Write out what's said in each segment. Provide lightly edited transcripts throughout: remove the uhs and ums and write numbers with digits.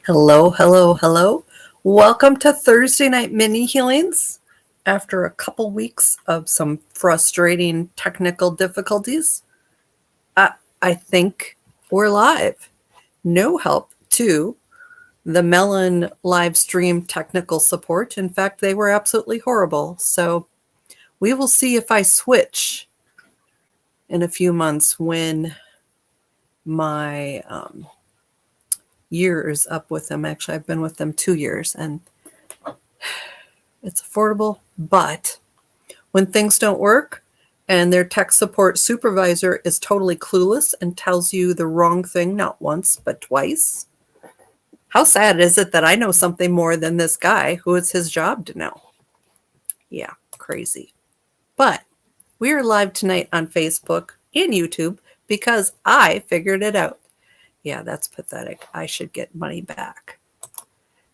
Hello, hello, hello. Welcome to Thursday Night Mini Healings. After a couple weeks of some frustrating technical difficulties, I think we're live. No help to the Melon live stream technical support. In fact, they were absolutely horrible. So we will see if I switch in a few months when my year is up with them. Actually, I've been with them 2 years and it's affordable, but when things don't work and their tech support supervisor is totally clueless and tells you the wrong thing not once but twice, how sad is it that I know something more than this guy who it's his job to know? Yeah, crazy. But we are live tonight on Facebook and YouTube because I figured it out. Yeah, that's pathetic. I should get money back.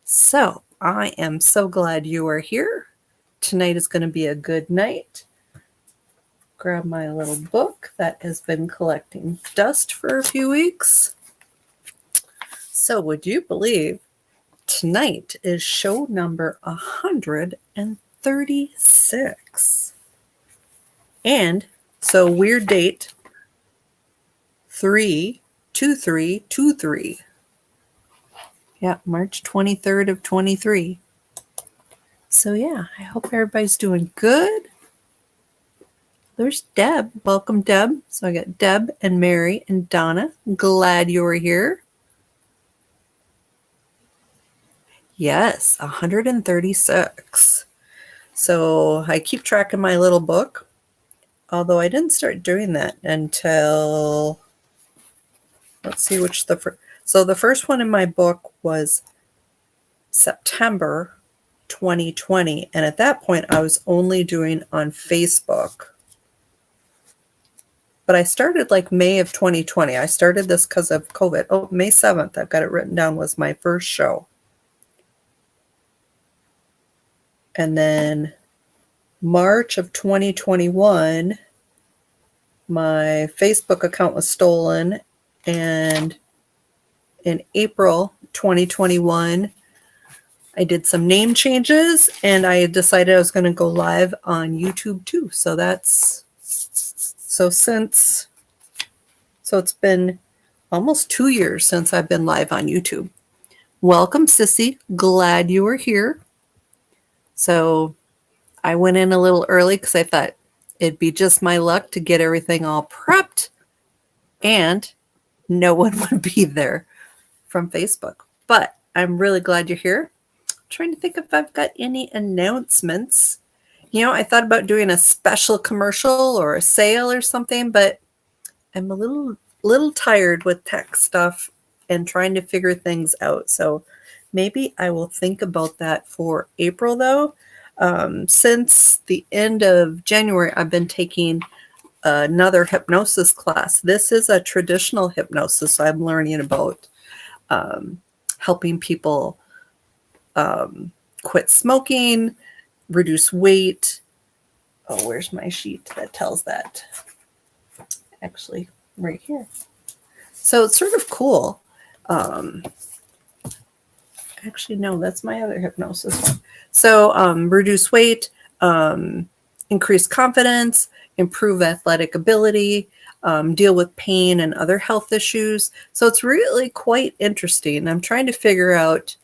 So I am so glad you are here. Tonight is going to be a good night. Grab my little book that has been collecting dust for a few weeks. So would you believe tonight is show number 136. And so weird date 3/23/23. Yeah, March 23rd of 23. So yeah, I hope everybody's doing good. There's Deb. Welcome, Deb. So I got Deb and Mary and Donna. Glad you were here. Yes, 136. So I keep track of my little book, although I didn't start doing that until, let's see which the first. So the first one in my book was September 2020. And at that point, I was only doing on Facebook. But I started like May of 2020. I started this because of COVID. Oh, May 7th, I've got it written down, was my first show. And then March of 2021, my Facebook account was stolen. And in April 2021, I did some name changes and I decided I was going to go live on YouTube too. So it's been almost 2 years since I've been live on YouTube. Welcome, Sissy. Glad you were here. So I went in a little early because I thought it'd be just my luck to get everything all prepped and no one would be there from Facebook. But I'm really glad you're here. I'm trying to think if I've got any announcements. You know, I thought about doing a special commercial or a sale or something, but I'm a little tired with tech stuff and trying to figure things out. So maybe I will think about that for April, though. Since the end of January, I've been taking another hypnosis class. This is a traditional hypnosis I'm learning about helping people quit smoking, reduce weight. Oh, where's my sheet that tells that? Actually, right here. So it's sort of cool. Actually, no, that's my other hypnosis one. So reduce weight, increase confidence, improve athletic ability, deal with pain and other health issues. So it's really quite interesting. I'm trying to figure out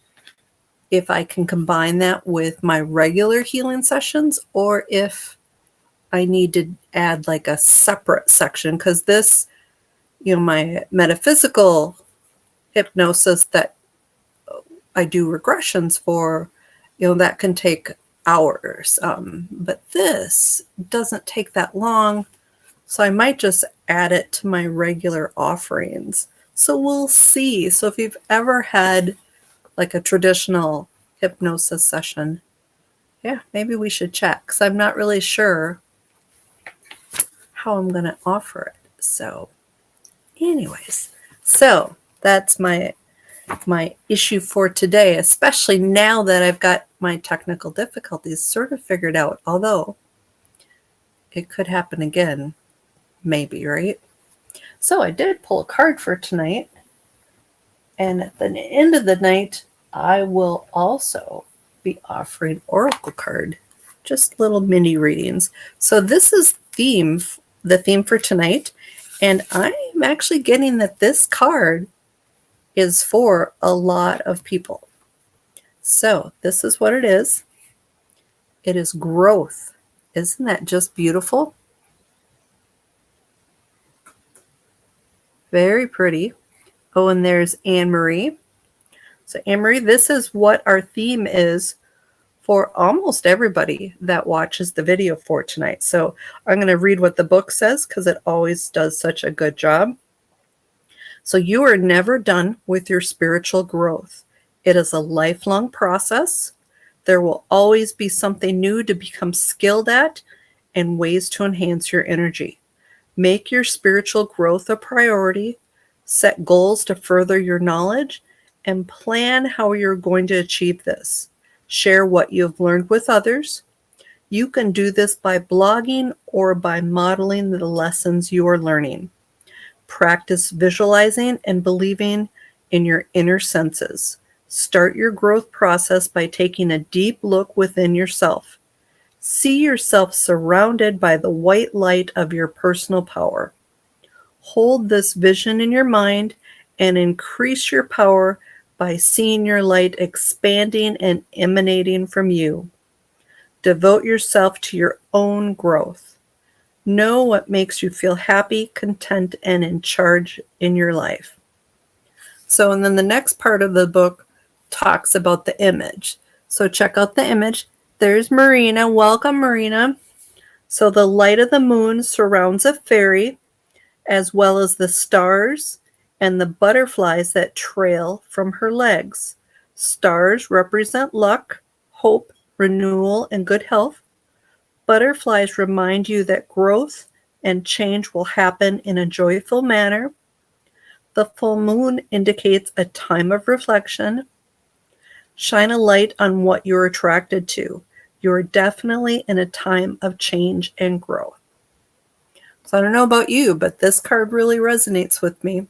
if I can combine that with my regular healing sessions or if I need to add like a separate section, because this, my metaphysical hypnosis that I do regressions for, that can take hours. But this doesn't take that long. So I might just add it to my regular offerings. So we'll see. So if you've ever had like a traditional hypnosis session, yeah, maybe we should check, because I'm not really sure how I'm going to offer it. So anyways, so that's my issue for today, especially now that I've got my technical difficulties sort of figured out, although it could happen again, maybe, right? So I did pull a card for tonight. And at the end of the night, I will also be offering oracle card, just little mini readings. So this is the theme for tonight. And I'm actually getting that this card is for a lot of people. So this is what it is. It is growth. Isn't that just beautiful? Very pretty. Oh, and there's Anne Marie. So Anne Marie, this is what our theme is for almost everybody that watches the video for tonight. So I'm going to read what the book says because it always does such a good job. So you are never done with your spiritual growth. It is a lifelong process. There will always be something new to become skilled at and ways to enhance your energy. Make your spiritual growth a priority, set goals to further your knowledge, and plan how you're going to achieve this. Share what you've learned with others. You can do this by blogging or by modeling the lessons you are learning. Practice visualizing and believing in your inner senses. Start your growth process by taking a deep look within yourself. See yourself surrounded by the white light of your personal power. Hold this vision in your mind and increase your power by seeing your light expanding and emanating from you. Devote yourself to your own growth. Know what makes you feel happy, content, and in charge in your life. So, and then the next part of the book talks about the image. So check out the image. There's Marina. Welcome, Marina. So the light of the moon surrounds a fairy, as well as the stars and the butterflies that trail from her legs. Stars represent luck, hope, renewal, and good health. Butterflies remind you that growth and change will happen in a joyful manner. The full moon indicates a time of reflection. Shine a light on what you're attracted to. You're definitely in a time of change and growth. So I don't know about you, but this card really resonates with me.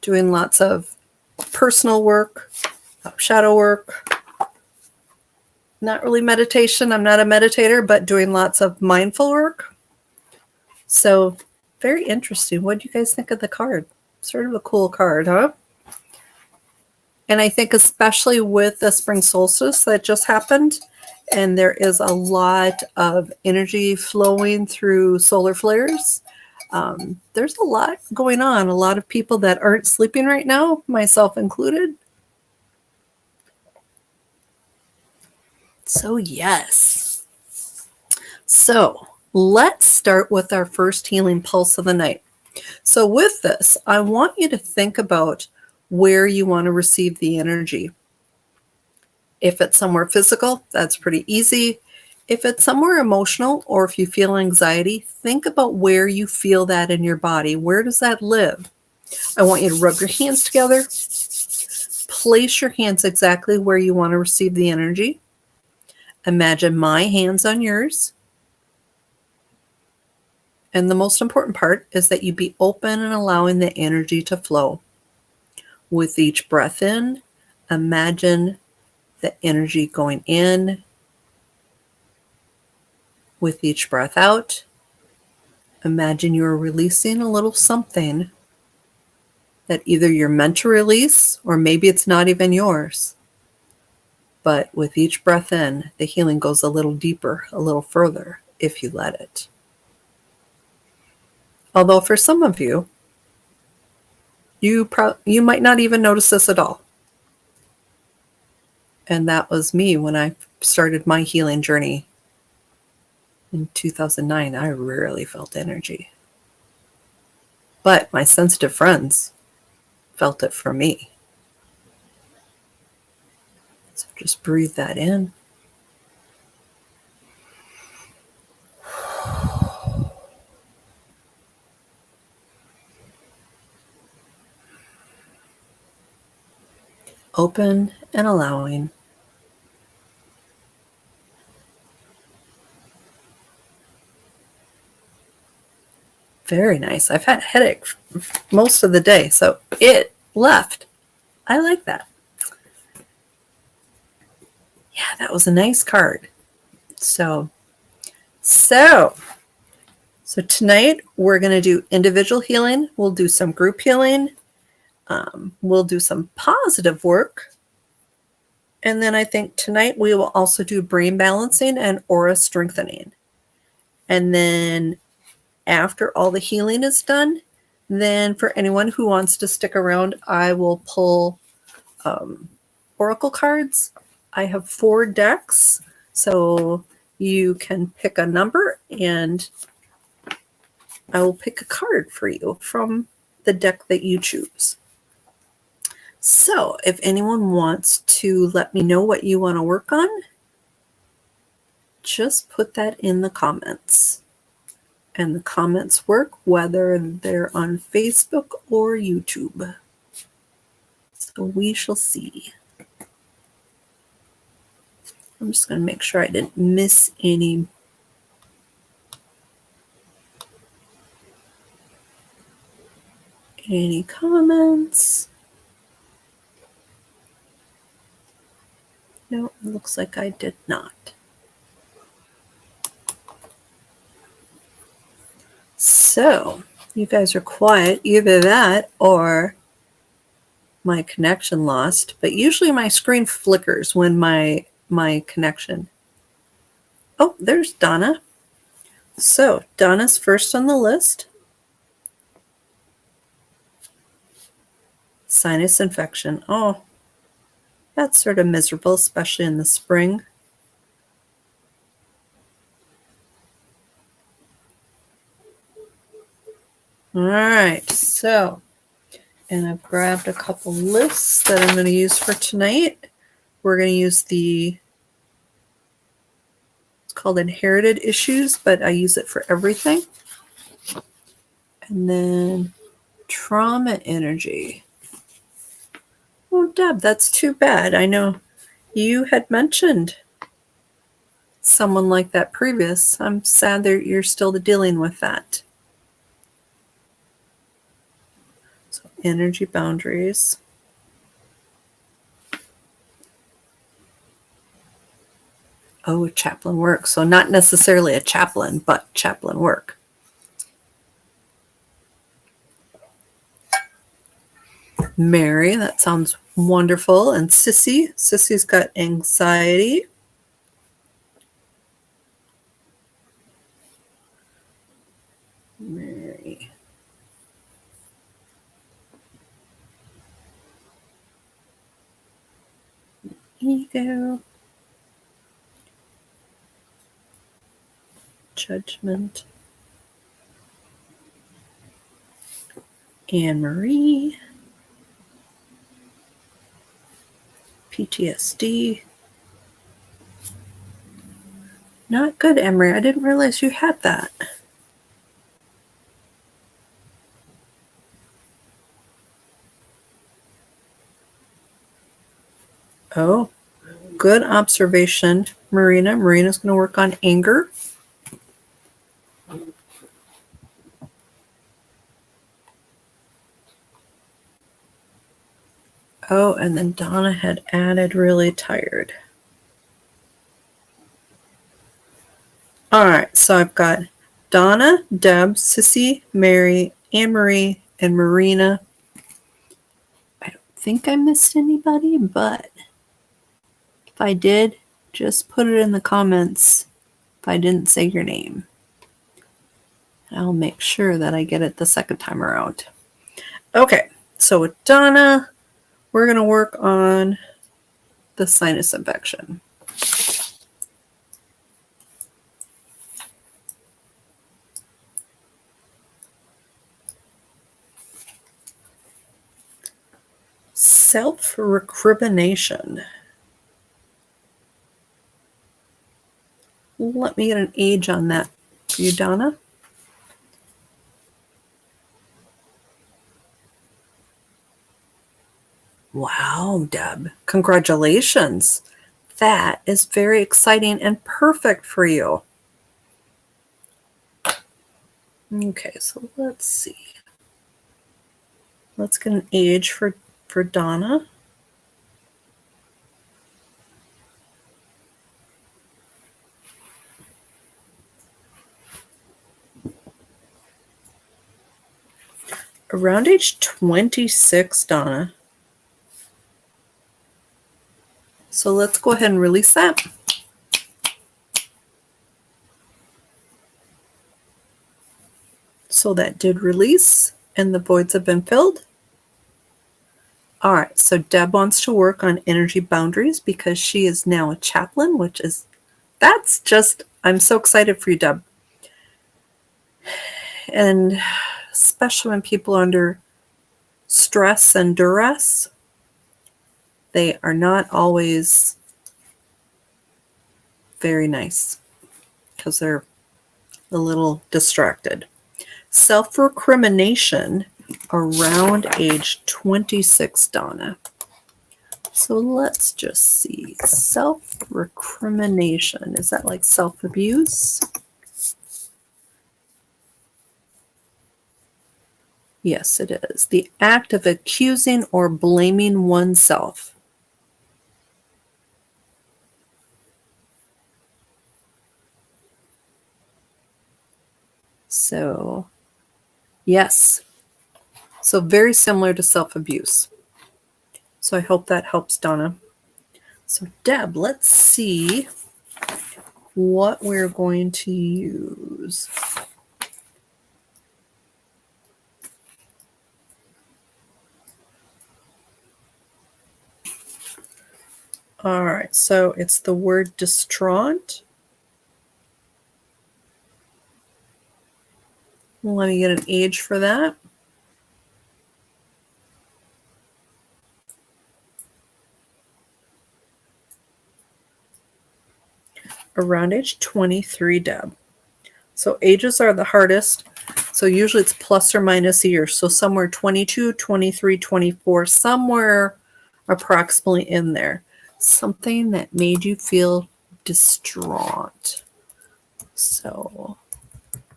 Doing lots of personal work, shadow work, not really meditation. I'm not a meditator, but doing lots of mindful work. So very interesting. What do you guys think of the card? Sort of a cool card, huh? And I think especially with the spring solstice that just happened, and there is a lot of energy flowing through solar flares. There's a lot going on. A lot of people that aren't sleeping right now, myself included. So yes. So let's start with our first healing pulse of the night. So with this, I want you to think about where you want to receive the energy. If it's somewhere physical, that's pretty easy. If it's somewhere emotional or if you feel anxiety, think about where you feel that in your body. Where does that live? I want you to rub your hands together. Place your hands exactly where you want to receive the energy. Imagine my hands on yours. And the most important part is that you be open and allowing the energy to flow. With each breath in, imagine the energy going in. With each breath out, imagine you're releasing a little something that either you're meant to release or maybe it's not even yours. But with each breath in, the healing goes a little deeper, a little further if you let it. Although for some of you, you might not even notice this at all. And that was me when I started my healing journey in 2009. I rarely felt energy. But my sensitive friends felt it from me. So just breathe that in. Open and allowing. Very nice. I've had a headache most of the day, so it left. I like that. Yeah, that was a nice card. So tonight we're going to do individual healing. We'll do some group healing. We'll do some positive work. And then I think tonight we will also do brain balancing and aura strengthening. And then after all the healing is done, then for anyone who wants to stick around, I will pull oracle cards. I have 4 decks, so you can pick a number and I will pick a card for you from the deck that you choose. So if anyone wants to let me know what you want to work on, just put that in the comments. And the comments work whether they're on Facebook or YouTube. So we shall see. I'm just going to make sure I didn't miss any comments. No, it looks like I did not. So you guys are quiet, either that or my connection lost, but usually my screen flickers when my connection. Oh, there's Donna. So Donna's first on the list. Sinus infection. Oh, that's sort of miserable, especially in the spring. All right, so, and I've grabbed a couple lists that I'm going to use for tonight. We're going to use it's called Inherited Issues, but I use it for everything. And then Trauma Energy. Oh, Deb, that's too bad. I know you had mentioned someone like that previous. I'm sad that you're still dealing with that. So energy boundaries. Oh, chaplain work. So not necessarily a chaplain, but chaplain work. Mary, that sounds wonderful. And Sissy's got anxiety. Mary. Ego. Judgment. Anne Marie. PTSD. Not good, Emery. I didn't realize you had that. Oh, good observation, Marina. Marina's going to work on anger. Oh, and then Donna had added really tired. All right, so I've got Donna, Deb, Sissy, Mary, Anne-Marie, and Marina. I don't think I missed anybody, but if I did, just put it in the comments if I didn't say your name. I'll make sure that I get it the second time around. Okay, so with Donna, we're going to work on the sinus infection. Self-recrimination. Let me get an age on that for you, Donna. Wow, Deb. Congratulations. That is very exciting and perfect for you. Okay, so let's see. Let's get an age for Donna. Around age 26, Donna. So let's go ahead and release that. So that did release, and the voids have been filled. All right, so Deb wants to work on energy boundaries because she is now a chaplain, that's just, I'm so excited for you, Deb. And especially when people are under stress and duress, they are not always very nice because they're a little distracted. Self-recrimination around age 26, Donna. So let's just see. Self-recrimination. Is that like self-abuse? Yes, it is. The act of accusing or blaming oneself. So, yes. So very similar to self-abuse. So I hope that helps, Donna. So Deb, let's see what we're going to use. All right, so it's the word distraught. Let me get an age for that. Around age 23, Deb. So ages are the hardest. So usually it's plus or minus a year. So somewhere 22, 23, 24, somewhere approximately in there. Something that made you feel distraught. So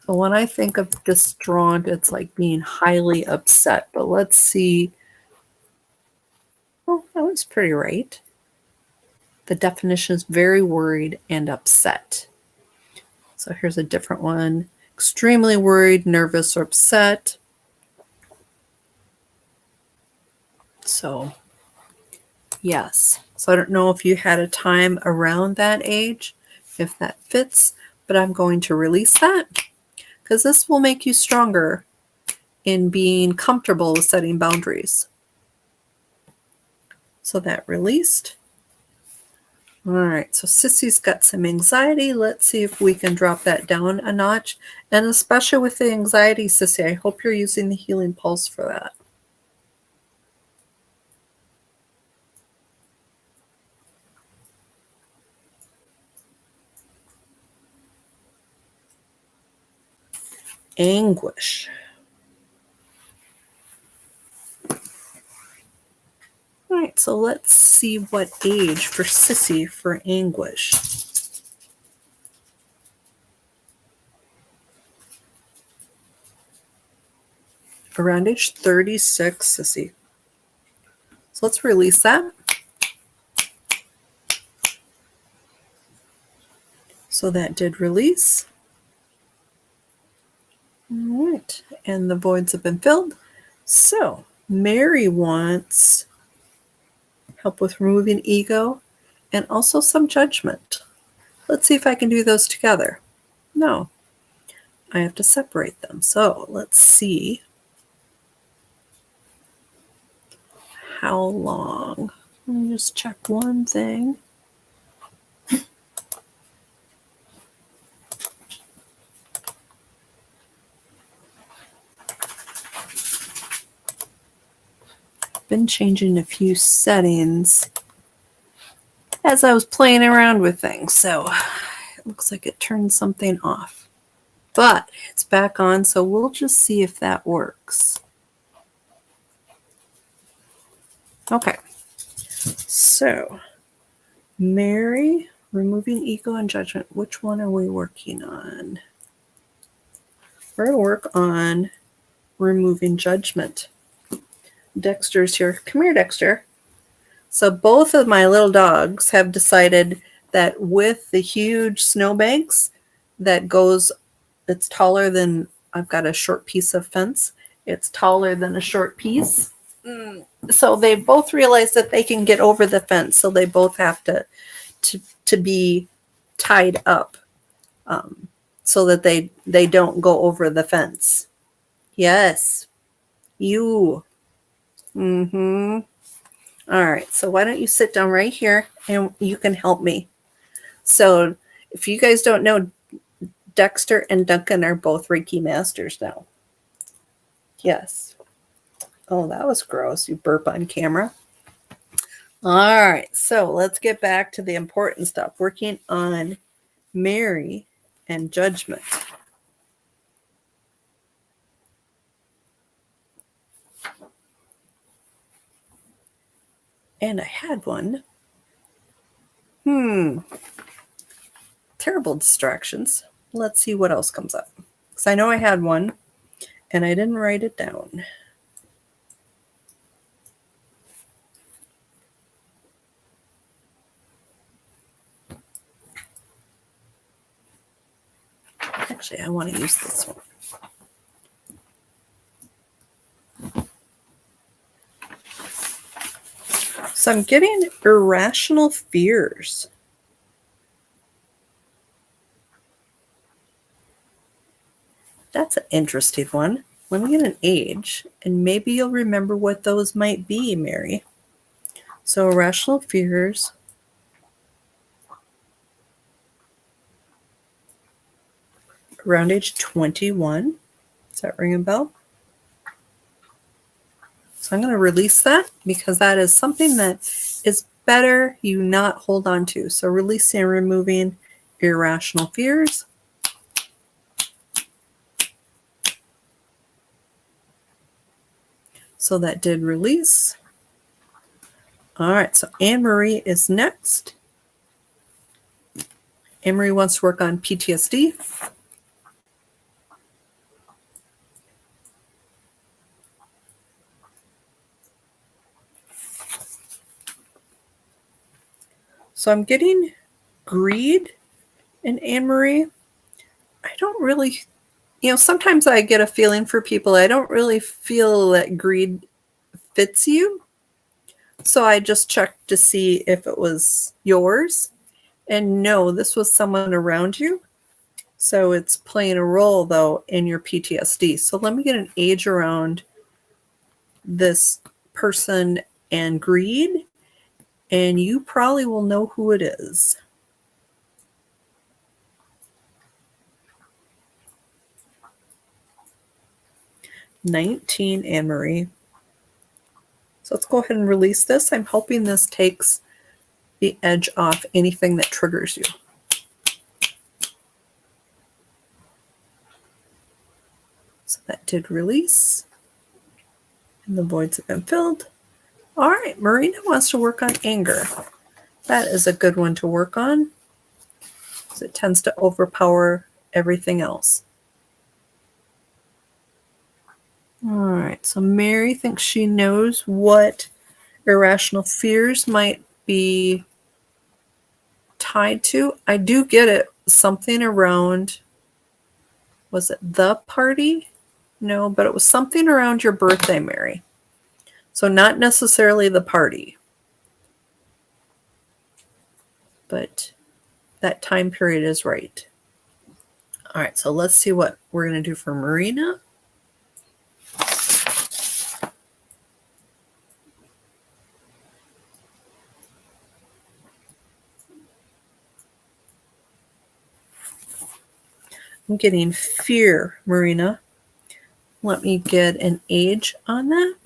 when I think of distraught, it's like being highly upset. But let's see. Oh, that was pretty right. The definition is very worried and upset. So here's a different one. Extremely worried, nervous, or upset. So, yes. So I don't know if you had a time around that age, if that fits, but I'm going to release that because this will make you stronger in being comfortable with setting boundaries. So that released. All right, so Sissy's got some anxiety. Let's see if we can drop that down a notch. And especially with the anxiety, Sissy, I hope you're using the healing pulse for that. Anguish. All right, so let's see what age for Sissy for anguish. Around age 36, Sissy. So let's release that. So that did release. All right, and the voids have been filled. So Mary wants help with removing ego and also some judgment. Let's see if I can do those together. No, I have to separate them. So let's see how long. Let me just check one thing. Been changing a few settings as I was playing around with things, so it looks like it turned something off, but it's back on, so we'll just see if that works. Okay, so Mary, removing ego and judgment. Which one are we working on? We're going to work on removing judgment. Dexter's here. Come here, Dexter. So both of my little dogs have decided that with the huge snowbanks that goes, it's taller than, I've got a short piece of fence, It's taller than a short piece. So they both realize that they can get over the fence. So they both have to be tied up, so that they don't go over the fence. Yes, you. Mm-hmm. All right. So why don't you sit down right here and you can help me. So if you guys don't know, Dexter and Duncan are both Reiki masters now. Yes. Oh, that was gross. You burp on camera. All right. So let's get back to the important stuff. Working on Mary and judgment. And I had one. Terrible distractions. Let's see what else comes up. Because I know I had one and I didn't write it down. Actually, I want to use this one. So I'm getting irrational fears. That's an interesting one. Let me get an age, and maybe you'll remember what those might be, Mary. So irrational fears. Around age 21. Does that ring a bell? So I'm going to release that because that is something that is better you not hold on to. So releasing and removing irrational fears. So that did release. All right, so Anne-Marie is next. Anne-Marie wants to work on PTSD. So I'm getting greed in Anne-Marie. I don't really, sometimes I get a feeling for people. I don't really feel that greed fits you. So I just checked to see if it was yours. And no, this was someone around you. So it's playing a role, though, in your PTSD. So let me get an age around this person and greed. And you probably will know who it is. $19, Anne-Marie. So let's go ahead and release this. I'm hoping this takes the edge off anything that triggers you. So that did release. And the voids have been filled. All right, Marina wants to work on anger. That is a good one to work on, because it tends to overpower everything else. All right, so Mary thinks she knows what irrational fears might be tied to. I do get it. Something around, was it the party? No, but it was something around your birthday, Mary. So not necessarily the party, but that time period is right. All right, so let's see what we're going to do for Marina. I'm getting fear, Marina. Let me get an age on that.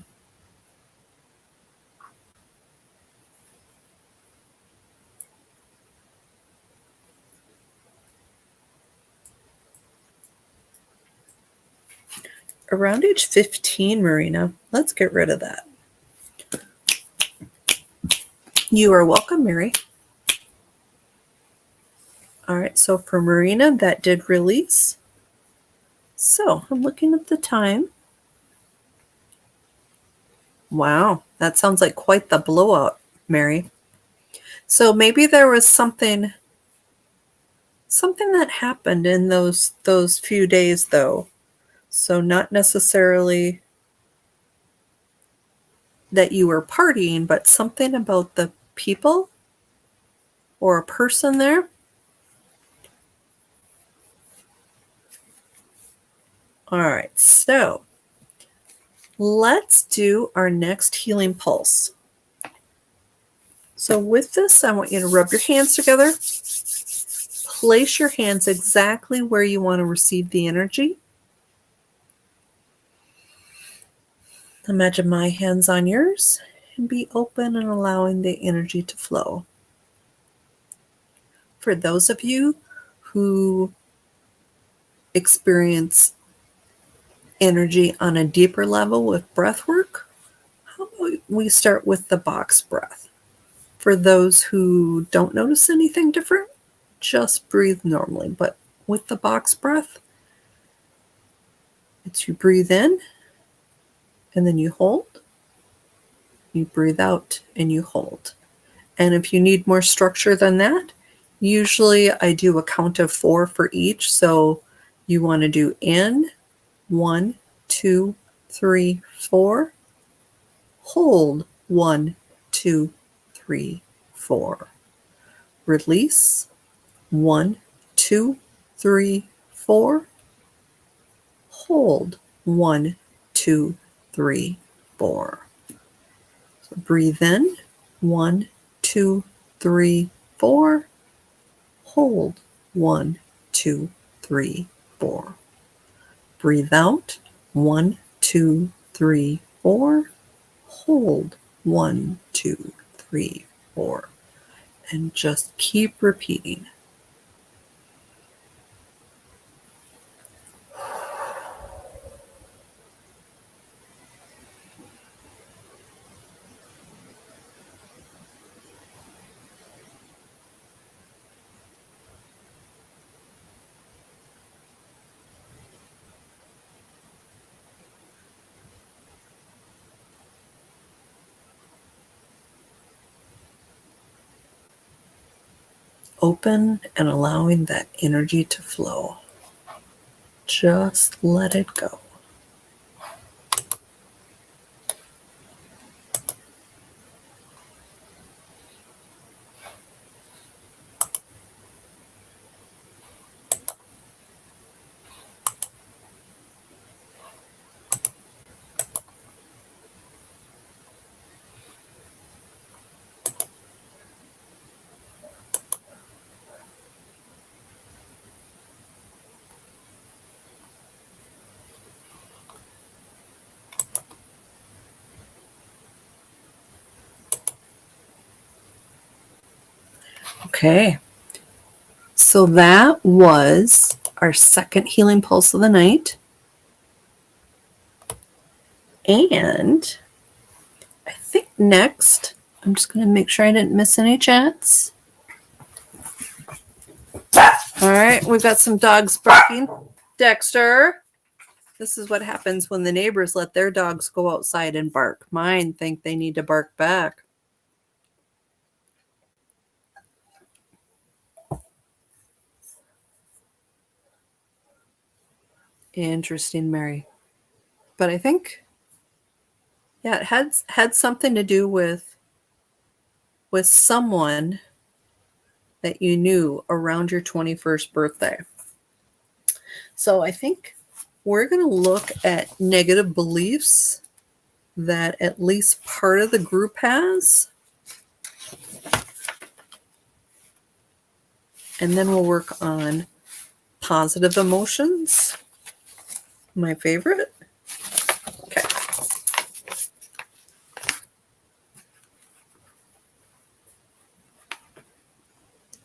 Around age 15, Marina. Let's get rid of that. You are welcome, Mary. All right, so for Marina, that did release. So I'm looking at the time. Wow, that sounds like quite the blowout, Mary. So maybe there was something that happened in those few days, though. So not necessarily that you were partying, but something about the people or a person there. All right, so let's do our next healing pulse. So with this, I want you to rub your hands together. Place your hands exactly where you want to receive the energy. Imagine my hands on yours and be open and allowing the energy to flow. For those of you who experience energy on a deeper level with breath work, how about we start with the box breath? For those who don't notice anything different, just breathe normally. But with the box breath, it's you breathe in and then you hold. You breathe out and you hold. And if you need more structure than that, usually I do a count of 4 for each. So you want to do in, 1, 2, 3, 4. Hold, 1, 2, 3, 4. Release, 1, 2, 3, 4. Hold, 1, 2, 3, 4. So breathe in, 1, 2, 3, 4. Hold, 1, 2, 3, 4. Breathe out, 1, 2, 3, 4. Hold, 1, 2, 3, 4. And just keep repeating. Open and allowing that energy to flow. Just let it go. Okay. So that was our second healing pulse of the night. And I think next, I'm just going to make sure I didn't miss any chats. All right, we've got some dogs barking. Dexter, this is what happens when the neighbors let their dogs go outside and bark. Mine think they need to bark back. Interesting, Mary. But I think, yeah, it had something to do with someone that you knew around your 21st birthday. So I think we're going to look at negative beliefs that at least part of the group has. And then we'll work on positive emotions. My favorite. Okay.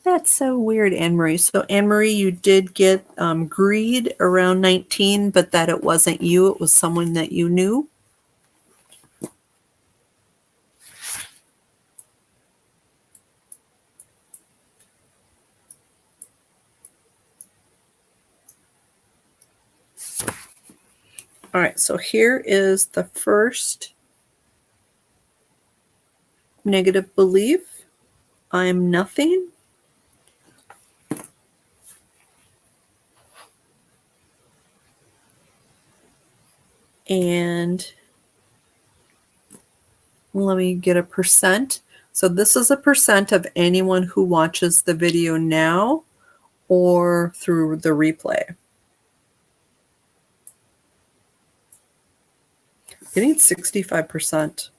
That's so weird, Anne-Marie. So, Anne-Marie, you did get greed around 19, but that it wasn't you. It was someone that you knew. All right, so here is the first negative belief. I'm nothing. And Let me get a percent. So this is a percent of anyone who watches the video now or through the replay. Getting 65%.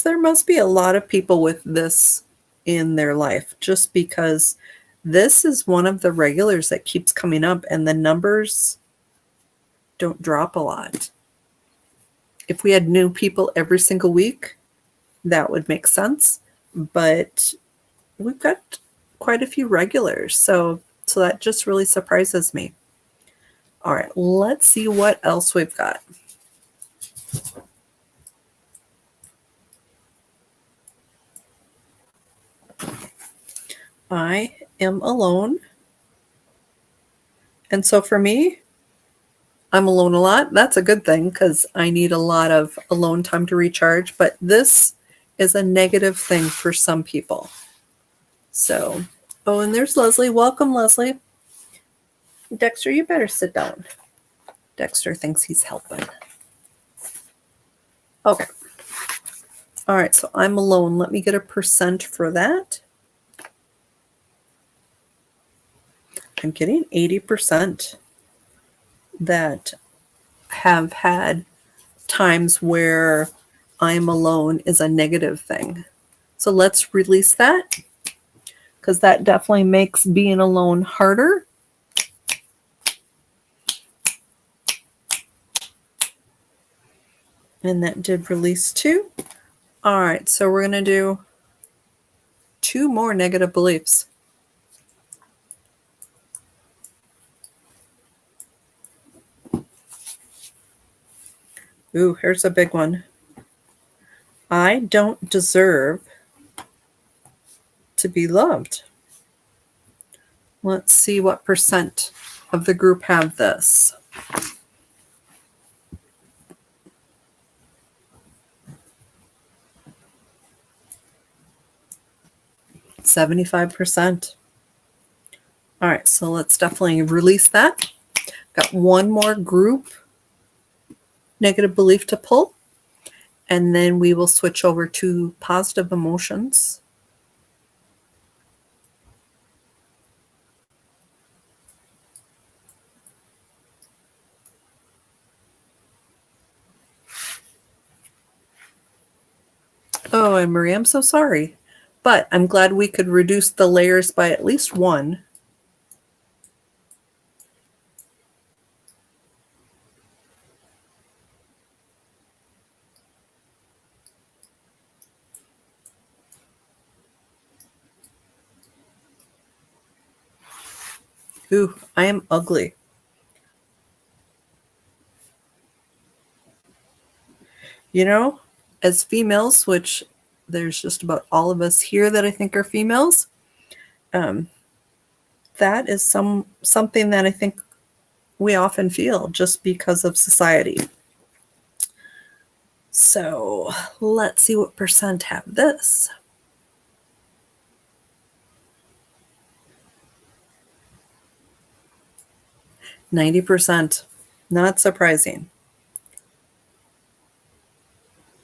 There must be a lot of people with this in their life, just because this is one of the regulars that keeps coming up and the numbers don't drop a lot. If we had new people every single week, that would make sense, but we've got quite a few regulars, so that just really surprises me. All right, let's see what else we've got. I am alone. And so for me, I'm alone a lot. That's a good thing because I need a lot of alone time to recharge. But this is a negative thing for some people. So, oh, and there's Leslie. Welcome, Leslie. Dexter, you better sit down. Dexter thinks he's helping. Okay. All right, so I'm alone. Let me get a percent for that. I'm getting 80% that have had times where I'm alone is a negative thing. So let's release that, because that definitely makes being alone harder. And that did release too. All right, so we're going to do 2 more negative beliefs. Ooh, here's a big one. I don't deserve to be loved. Let's see what percent of the group have this. %. All right, so let's definitely release that. Got one more group negative belief to pull, and then we will switch over to positive emotions. Oh, and Marie, I'm so sorry, but I'm glad we could reduce the layers by at least 1. Ooh, I am ugly. You know, as females, which there's just about all of us here that I think are females, that is something that I think we often feel just because of society. So let's see what percent have this. %. Not surprising.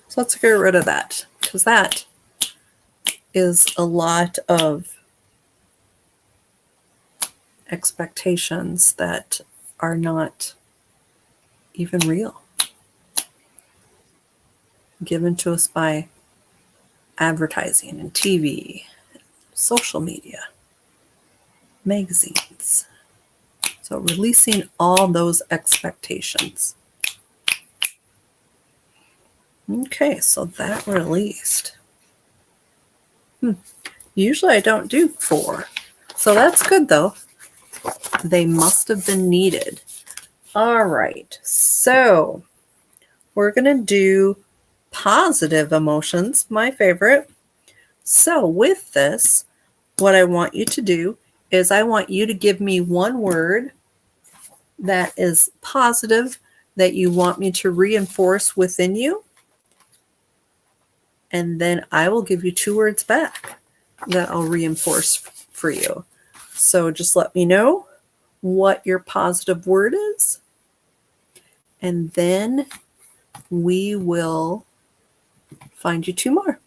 So let's get rid of that, because that is a lot of expectations that are not even real, given to us by advertising and TV, social media, magazines. So releasing all those expectations. Okay, so that released. Usually I don't do 4. So that's good though. They must have been needed. All right, so we're going to do positive emotions, my favorite. So with this, what I want you to do is I want you to give me one word that is positive that you want me to reinforce within you. And then I will give you 2 words back that I'll reinforce for you. So just let me know what your positive word is. And then we will find you 2 more.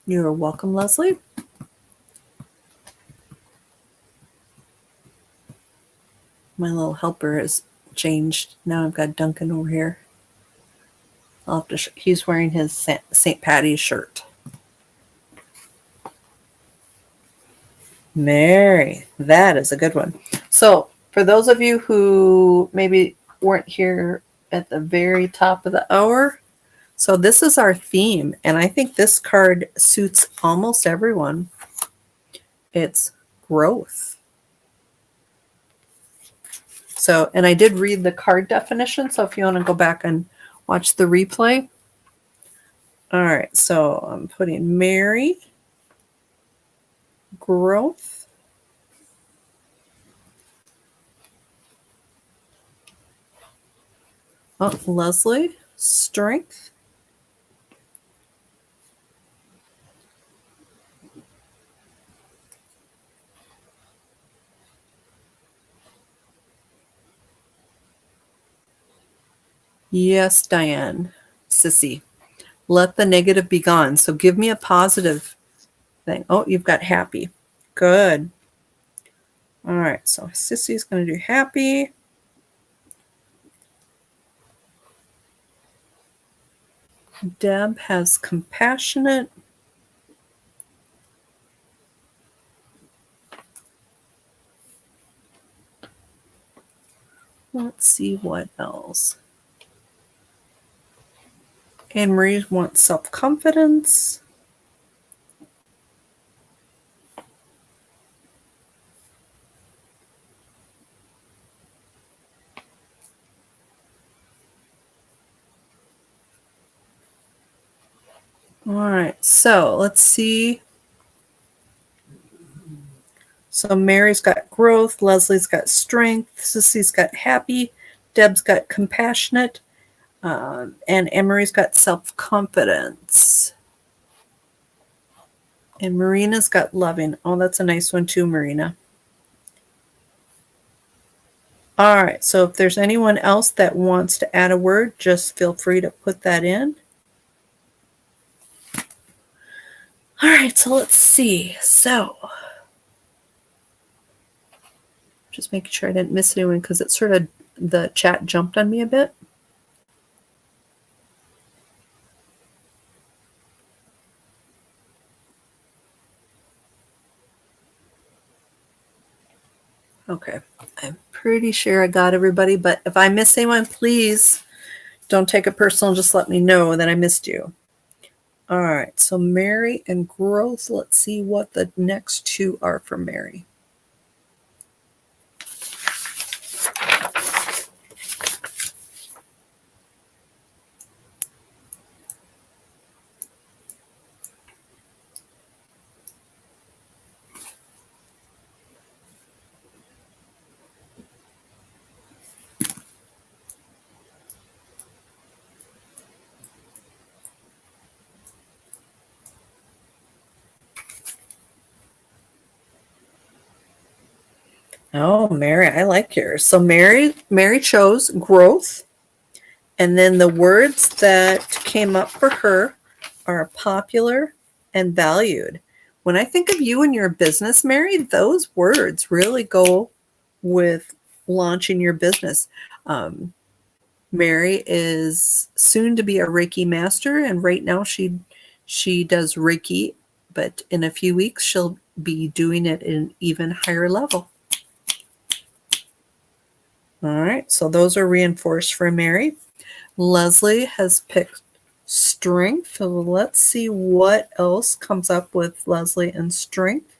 You're welcome, Leslie. My little helper has changed. Now I've got Duncan over here. I'll have to he's wearing his St. Patty's shirt. Mary, that is a good one. So for those of you who maybe weren't here at the very top of the hour, so this is our theme, and I think this card suits almost everyone. It's growth. So, and I did read the card definition, so if you want to go back and watch the replay. All right, so I'm putting Mary, growth. Oh, Leslie, strength. Yes, Diane, Sissy. Let the negative be gone. So give me a positive thing. Oh, you've got happy. Good. All right, so Sissy's going to do happy. Deb has compassionate. Let's see what else. Anne Marie wants self-confidence. All right, so let's see. So Mary's got growth, Leslie's got strength, Sissy's got happy, Deb's got compassionate, and Anne-Marie's got self-confidence. And Marina's got loving. Oh, that's a nice one too, Marina. All right, so if there's anyone else that wants to add a word, just feel free to put that in. All right, so let's see. So just making sure I didn't miss anyone because it sort of, the chat jumped on me a bit. Okay, I'm pretty sure I got everybody, but if I miss anyone, please don't take it personal. Just let me know that I missed you. All right, so Mary and growth. Let's see what the next 2 are for Mary. Oh, Mary, I like yours. So Mary chose growth. And then the words that came up for her are popular and valued. When I think of you and your business, Mary, those words really go with launching your business. Mary is soon to be a Reiki master, and right now she does Reiki, but in a few weeks she'll be doing it in an even higher level. All right, so those are reinforced for Mary. Leslie has picked strength. So let's see what else comes up with Leslie and strength.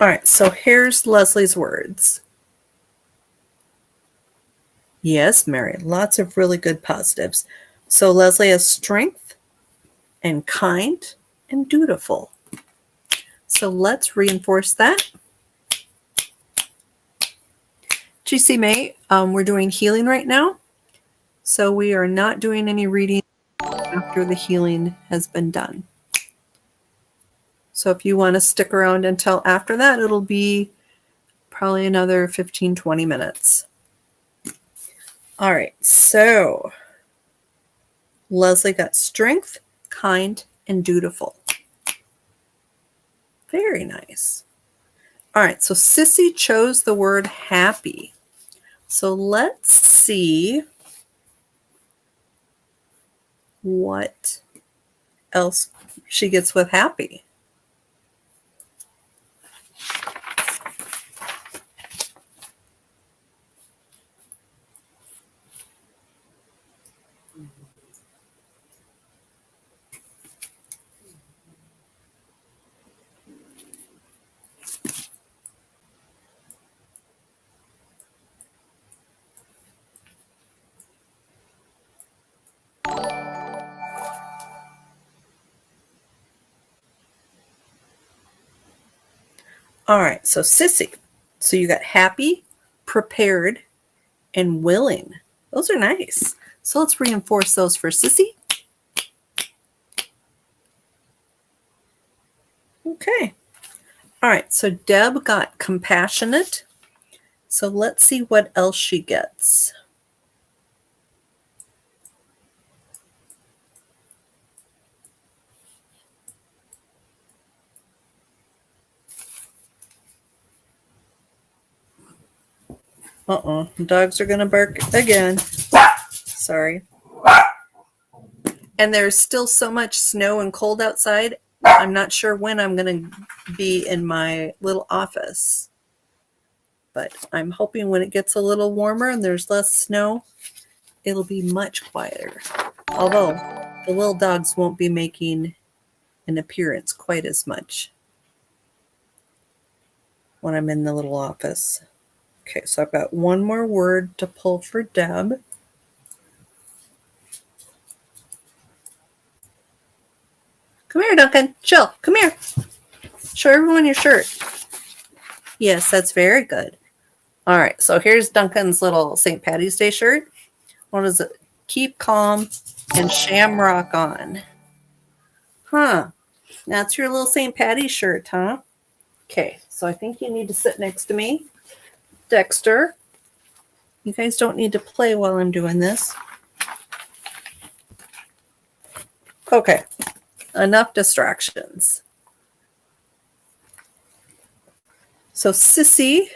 All right, so here's Leslie's words. Yes, Mary, lots of really good positives. So Leslie has strength and kind and dutiful. So let's reinforce that. GC mate, we're doing healing right now. So we are not doing any reading after the healing has been done. So if you want to stick around until after that, it'll be probably another 15-20 minutes. All right, so Leslie got strength, kind, and dutiful. Very nice. All right, so Sissy chose the word happy. So let's see what else she gets with happy. All right, so Sissy. So you got happy, prepared, and willing. Those are nice. So let's reinforce those for Sissy. Okay. All right, so Deb got compassionate. So let's see what else she gets. Dogs are going to bark again. Sorry. And there's still so much snow and cold outside. I'm not sure when I'm going to be in my little office. But I'm hoping when it gets a little warmer and there's less snow, it'll be much quieter. Although the little dogs won't be making an appearance quite as much when I'm in the little office. Okay, so I've got one more word to pull for Deb. Come here, Duncan. Chill. Come here. Show everyone your shirt. Yes, that's very good. All right, so here's Duncan's little St. Patty's Day shirt. What is it? Keep calm and shamrock on. Huh. That's your little St. Patty's shirt, huh? Okay, so I think you need to sit next to me. Dexter, you guys don't need to play while I'm doing this. Okay, enough distractions. So Sissy,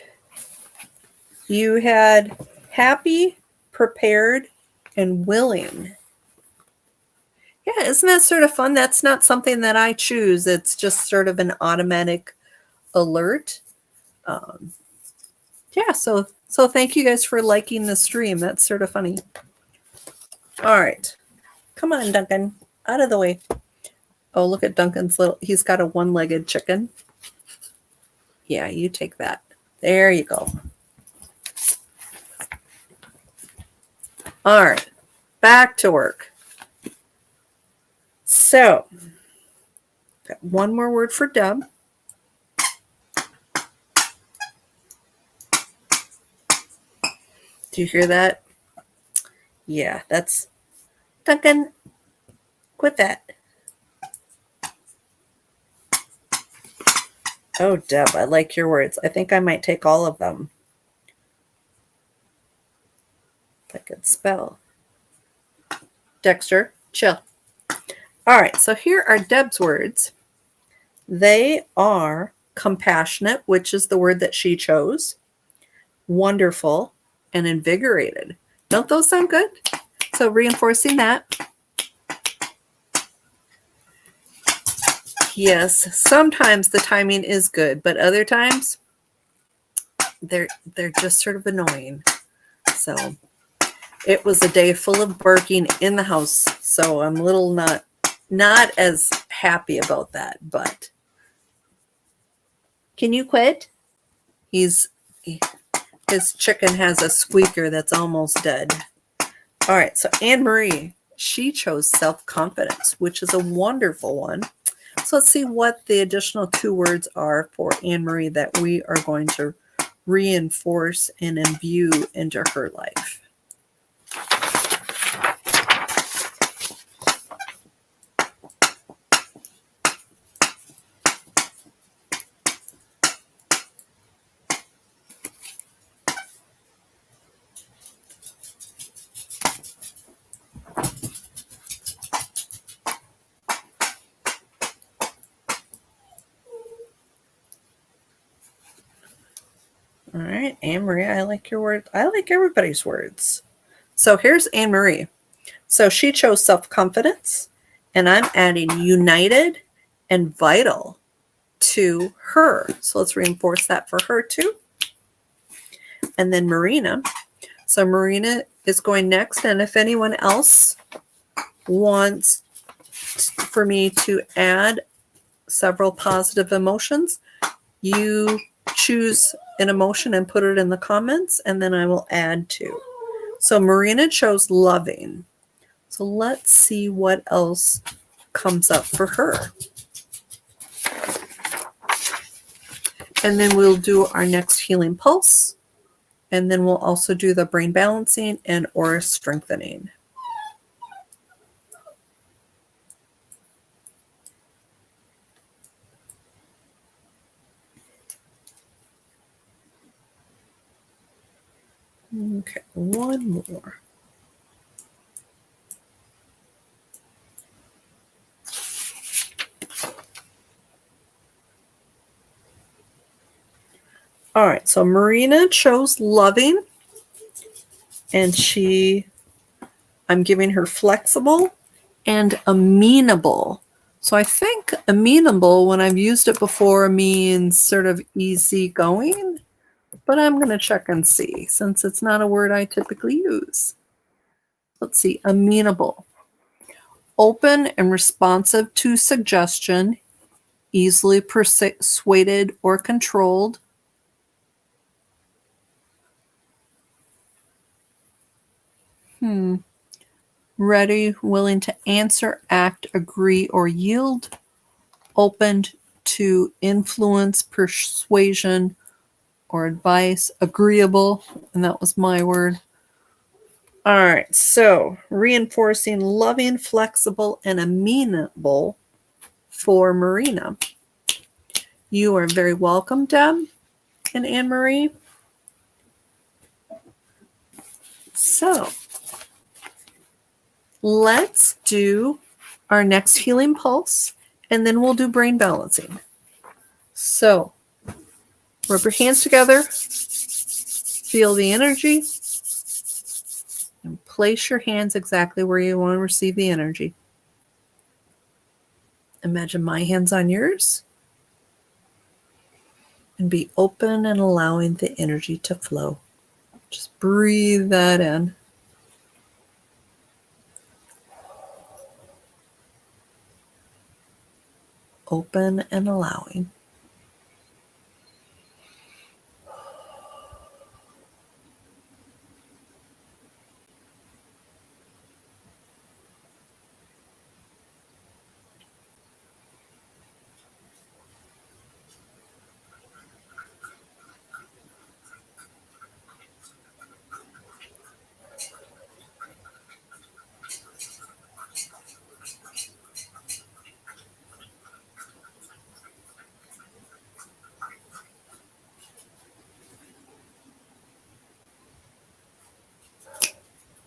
you had happy, prepared, and willing. Yeah, isn't that sort of fun? That's not something that I choose. It's just sort of an automatic alert. Yeah, so thank you guys for liking the stream. That's sort of funny. All right. Come on, Duncan. Out of the way. Oh, look at Duncan's he's got a one-legged chicken. Yeah, you take that. There you go. All right. Back to work. So, got one more word for Deb. Do you hear that? Yeah, that's Duncan. Quit that. Oh, Deb, I like your words. I think I might take all of them. If I could spell. Dexter, chill. All right, so here are Deb's words. They are compassionate, which is the word that she chose, wonderful, and invigorated. Don't those sound good? So reinforcing that. Yes, sometimes the timing is good, but other times they're just sort of annoying. So it was a day full of barking in the house, so I'm a little not as happy about that, but Can you quit? His chicken has a squeaker that's almost dead. All right, so Anne Marie, she chose self-confidence, which is a wonderful one. So let's see what the additional 2 words are for Anne Marie that we are going to reinforce and imbue into her life. All right, Anne Marie, I like your word. I like everybody's words. So here's Anne Marie. So she chose self-confidence, and I'm adding united and vital to her. So let's reinforce that for her too. And then Marina. So Marina is going next, and if anyone else wants for me to add several positive emotions, you choose an emotion and put it in the comments, and then I will add to. So Marina chose loving. So let's see what else comes up for her. And then we'll do our next healing pulse. And then we'll also do the brain balancing and aura strengthening. Okay, one more. All right, so Marina chose loving, and I'm giving her flexible and amenable. So I think amenable, when I've used it before, means sort of easygoing, but I'm going to check and see since it's not a word I typically use. Let's see, amenable. Open and responsive to suggestion, easily persuaded or controlled. Ready, willing to answer, act, agree, or yield. Open to influence, persuasion, or advice. Agreeable, and that was my word. All right, so reinforcing loving, flexible, and amenable for Marina. You are very welcome, Deb and Anne Marie. So let's do our next healing pulse, and then we'll do brain balancing. So rub your hands together, feel the energy, and place your hands exactly where you want to receive the energy. Imagine my hands on yours, and be open and allowing the energy to flow. Just breathe that in. Open and allowing.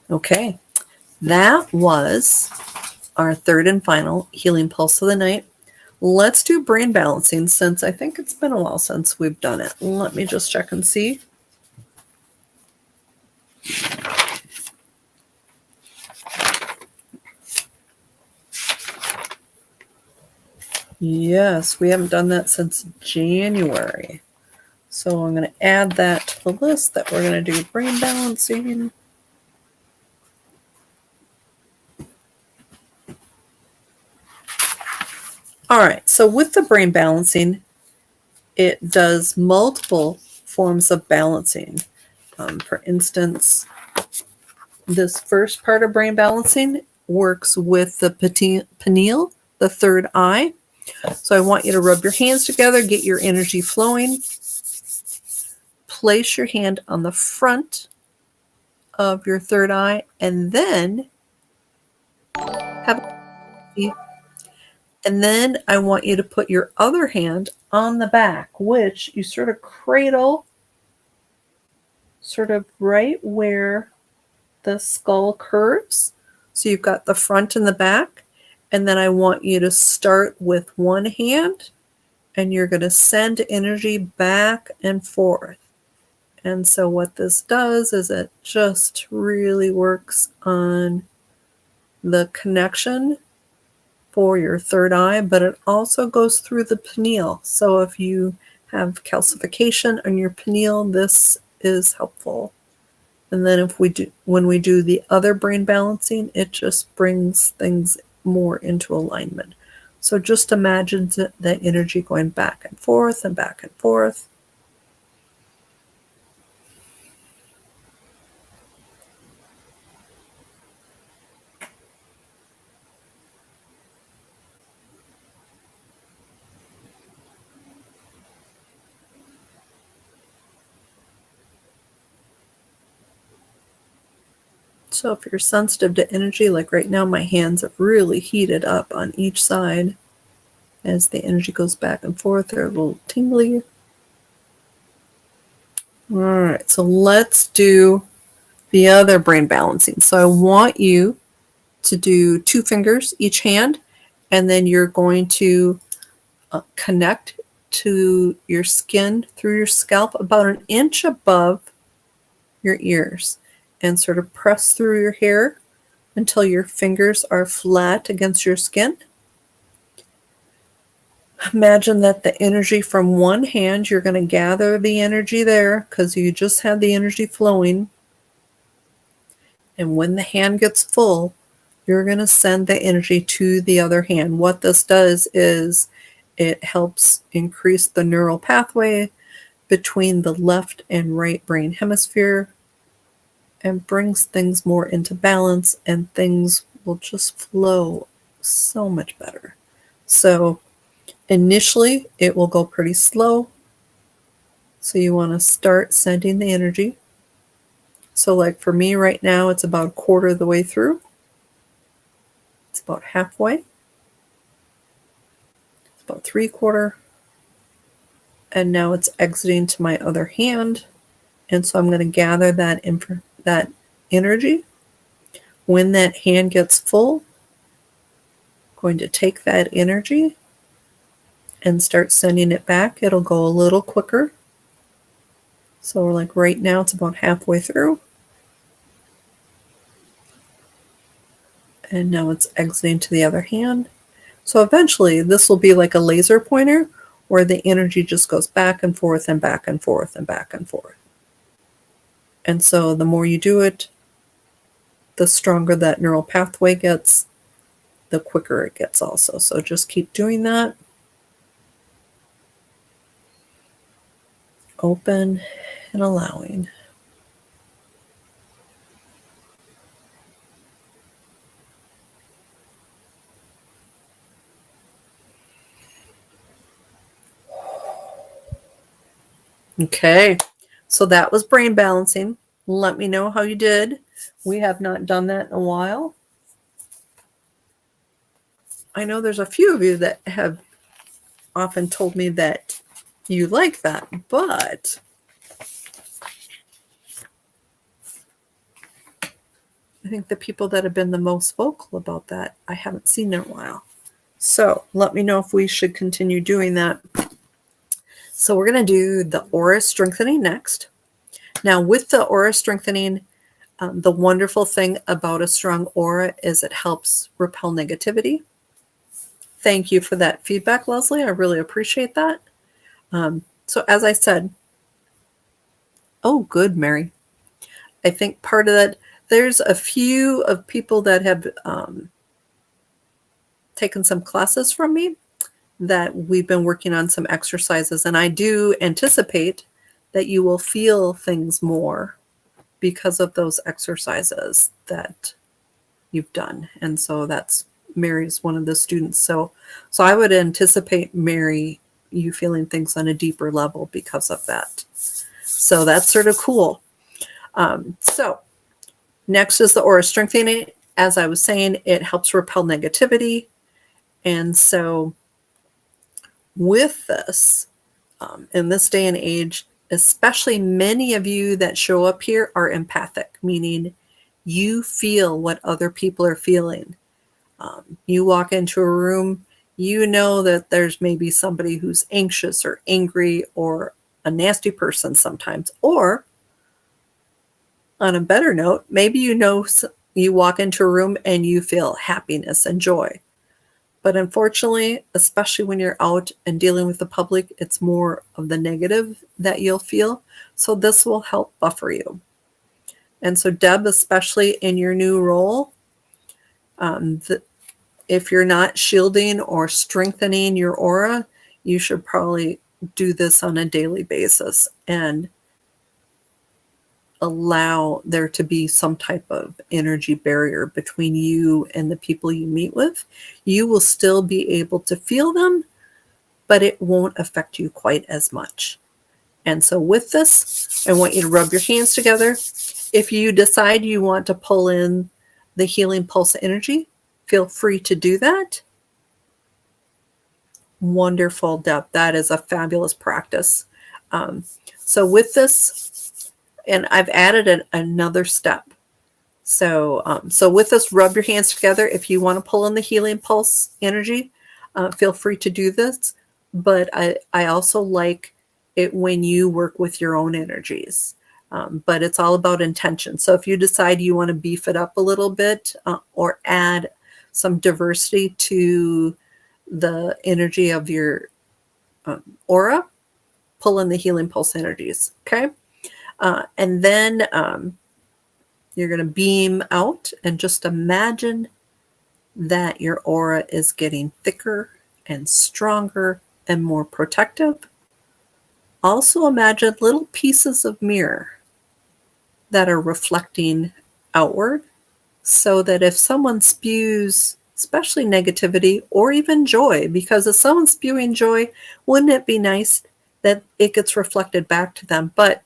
Okay, that was our third and final healing pulse of the night. Let's do brain balancing since I think it's been a while since we've done it. Let me just check and see. Yes, we haven't done that since January. So I'm going to add that to the list that we're going to do brain balancing. All right, so with the brain balancing, it does multiple forms of balancing. For instance, this first part of brain balancing works with the pineal, the third eye. So I want you to rub your hands together, get your energy flowing. Place your hand on the front of your third eye, and then I want you to put your other hand on the back, which you sort of cradle sort of right where the skull curves. So you've got the front and the back. And then I want you to start with one hand, and you're going to send energy back and forth. And so what this does is it just really works on the connection for your third eye, but it also goes through the pineal. So if you have calcification on your pineal, this is helpful. And then when we do the other brain balancing, it just brings things more into alignment. So just imagine that energy going back and forth and back and forth. So if you're sensitive to energy, like right now, my hands have really heated up on each side. As the energy goes back and forth, they're a little tingly. All right, so let's do the other brain balancing. So I want you to do 2 fingers each hand, and then you're going to connect to your skin through your scalp about an inch above your ears, and sort of press through your hair until your fingers are flat against your skin. Imagine that the energy from one hand, you're going to gather the energy there because you just had the energy flowing. And when the hand gets full, you're going to send the energy to the other hand. What this does is it helps increase the neural pathway between the left and right brain hemisphere and brings things more into balance, and things will just flow so much better. So initially, it will go pretty slow. So you want to start sending the energy. So like for me right now, it's about a quarter of the way through. It's about halfway. It's about 3/4. And now it's exiting to my other hand. And so I'm going to gather that energy. When that hand gets full, I'm going to take that energy and start sending it back. It'll go a little quicker. So like right now, it's about halfway through. And now it's exiting to the other hand. So eventually, this will be like a laser pointer where the energy just goes back and forth and back and forth and back and forth. And so the more you do it, the stronger that neural pathway gets, the quicker it gets also. So just keep doing that. Open and allowing. Okay, so that was brain balancing. Let me know how you did. We have not done that in a while. I know there's a few of you that have often told me that you like that, but I think the people that have been the most vocal about that, I haven't seen in a while. So let me know if we should continue doing that. So we're going to do the aura strengthening next. Now with the aura strengthening, the wonderful thing about a strong aura is it helps repel negativity. Thank you for that feedback, Leslie. I really appreciate that. So as I said, oh, good, Mary. I think part of that, there's a few of people that have taken some classes from me. that we've been working on some exercises, and I do anticipate that you will feel things more because of those exercises that you've done. And so that's Mary's one of the students. So I would anticipate, Mary, you feeling things on a deeper level because of that. So that's sort of cool. So next is the aura strengthening. As I was saying, it helps repel negativity. And so with this, in this day and age, especially many of you that show up here are empathic, meaning you feel what other people are feeling. You walk into a room, you know that there's maybe somebody who's anxious or angry or a nasty person sometimes. Or on a better note, maybe you walk into a room and you feel happiness and joy. But unfortunately, especially when you're out and dealing with the public, it's more of the negative that you'll feel. So this will help buffer you. And so Deb, especially in your new role, if you're not shielding or strengthening your aura, you should probably do this on a daily basis and allow there to be some type of energy barrier between you and the people you meet with. You will still be able to feel them, but it won't affect you quite as much. And so with this, I want you to rub your hands together. If you decide you want to pull in the healing pulse energy, feel free to do that. Wonderful, Deb. That is a fabulous practice. So with this, and I've added another step. So with this, rub your hands together. If you want to pull in the healing pulse energy, feel free to do this. But I also like it when you work with your own energies. But it's all about intention. So if you decide you want to beef it up a little bit or add some diversity to the energy of your aura, pull in the healing pulse energies. Okay. And then you're going to beam out and just imagine that your aura is getting thicker and stronger and more protective. Also imagine little pieces of mirror that are reflecting outward, so that if someone spews, especially negativity or even joy, because if someone's spewing joy, wouldn't it be nice that it gets reflected back to them? But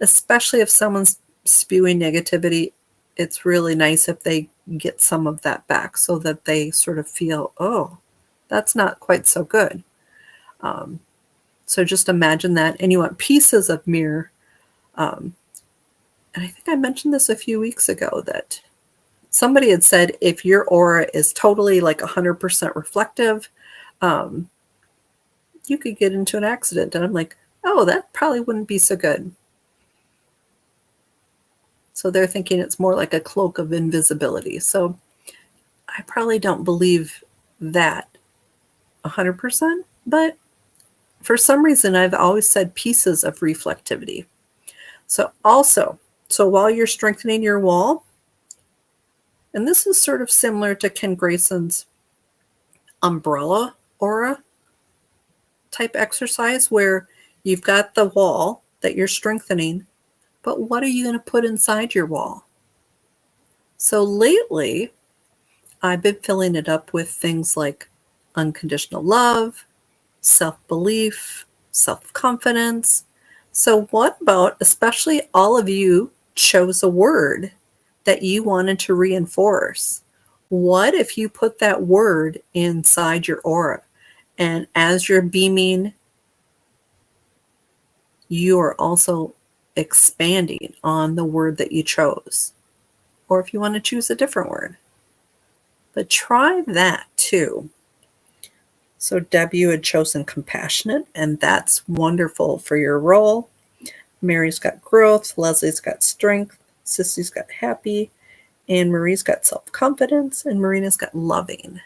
especially if someone's spewing negativity, it's really nice if they get some of that back so that they sort of feel, oh, that's not quite so good. So just imagine that. And you want pieces of mirror. And I think I mentioned this a few weeks ago that somebody had said if your aura is totally like 100% reflective, you could get into an accident. And I'm like, oh, that probably wouldn't be so good. So they're thinking it's more like a cloak of invisibility. So I probably don't believe that 100%, but for some reason, I've always said pieces of reflectivity. So while you're strengthening your wall, and this is sort of similar to Ken Grayson's umbrella aura type exercise, where you've got the wall that you're strengthening, but what are you going to put inside your wall? So lately, I've been filling it up with things like unconditional love, self-belief, self-confidence. So what about, especially all of you chose a word that you wanted to reinforce? What if you put that word inside your aura? And as you're beaming, you are also expanding on the word that you chose. Or if you want to choose a different word. But try that too. So Deb, you had chosen compassionate, and that's wonderful for your role. Mary's got growth, Leslie's got strength, Sissy's got happy, and Marie's got self-confidence, and Marina's got loving.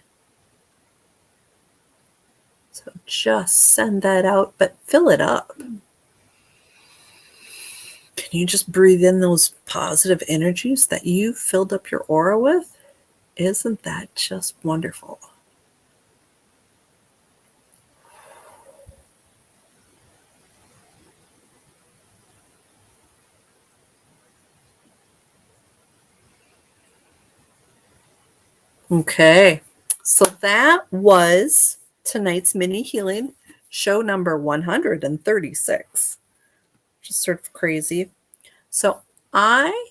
So just send that out, but fill it up. Can you just breathe in those positive energies that you filled up your aura with? Isn't that just wonderful? Okay, so that was tonight's mini healing, show number 136, which is sort of crazy. So I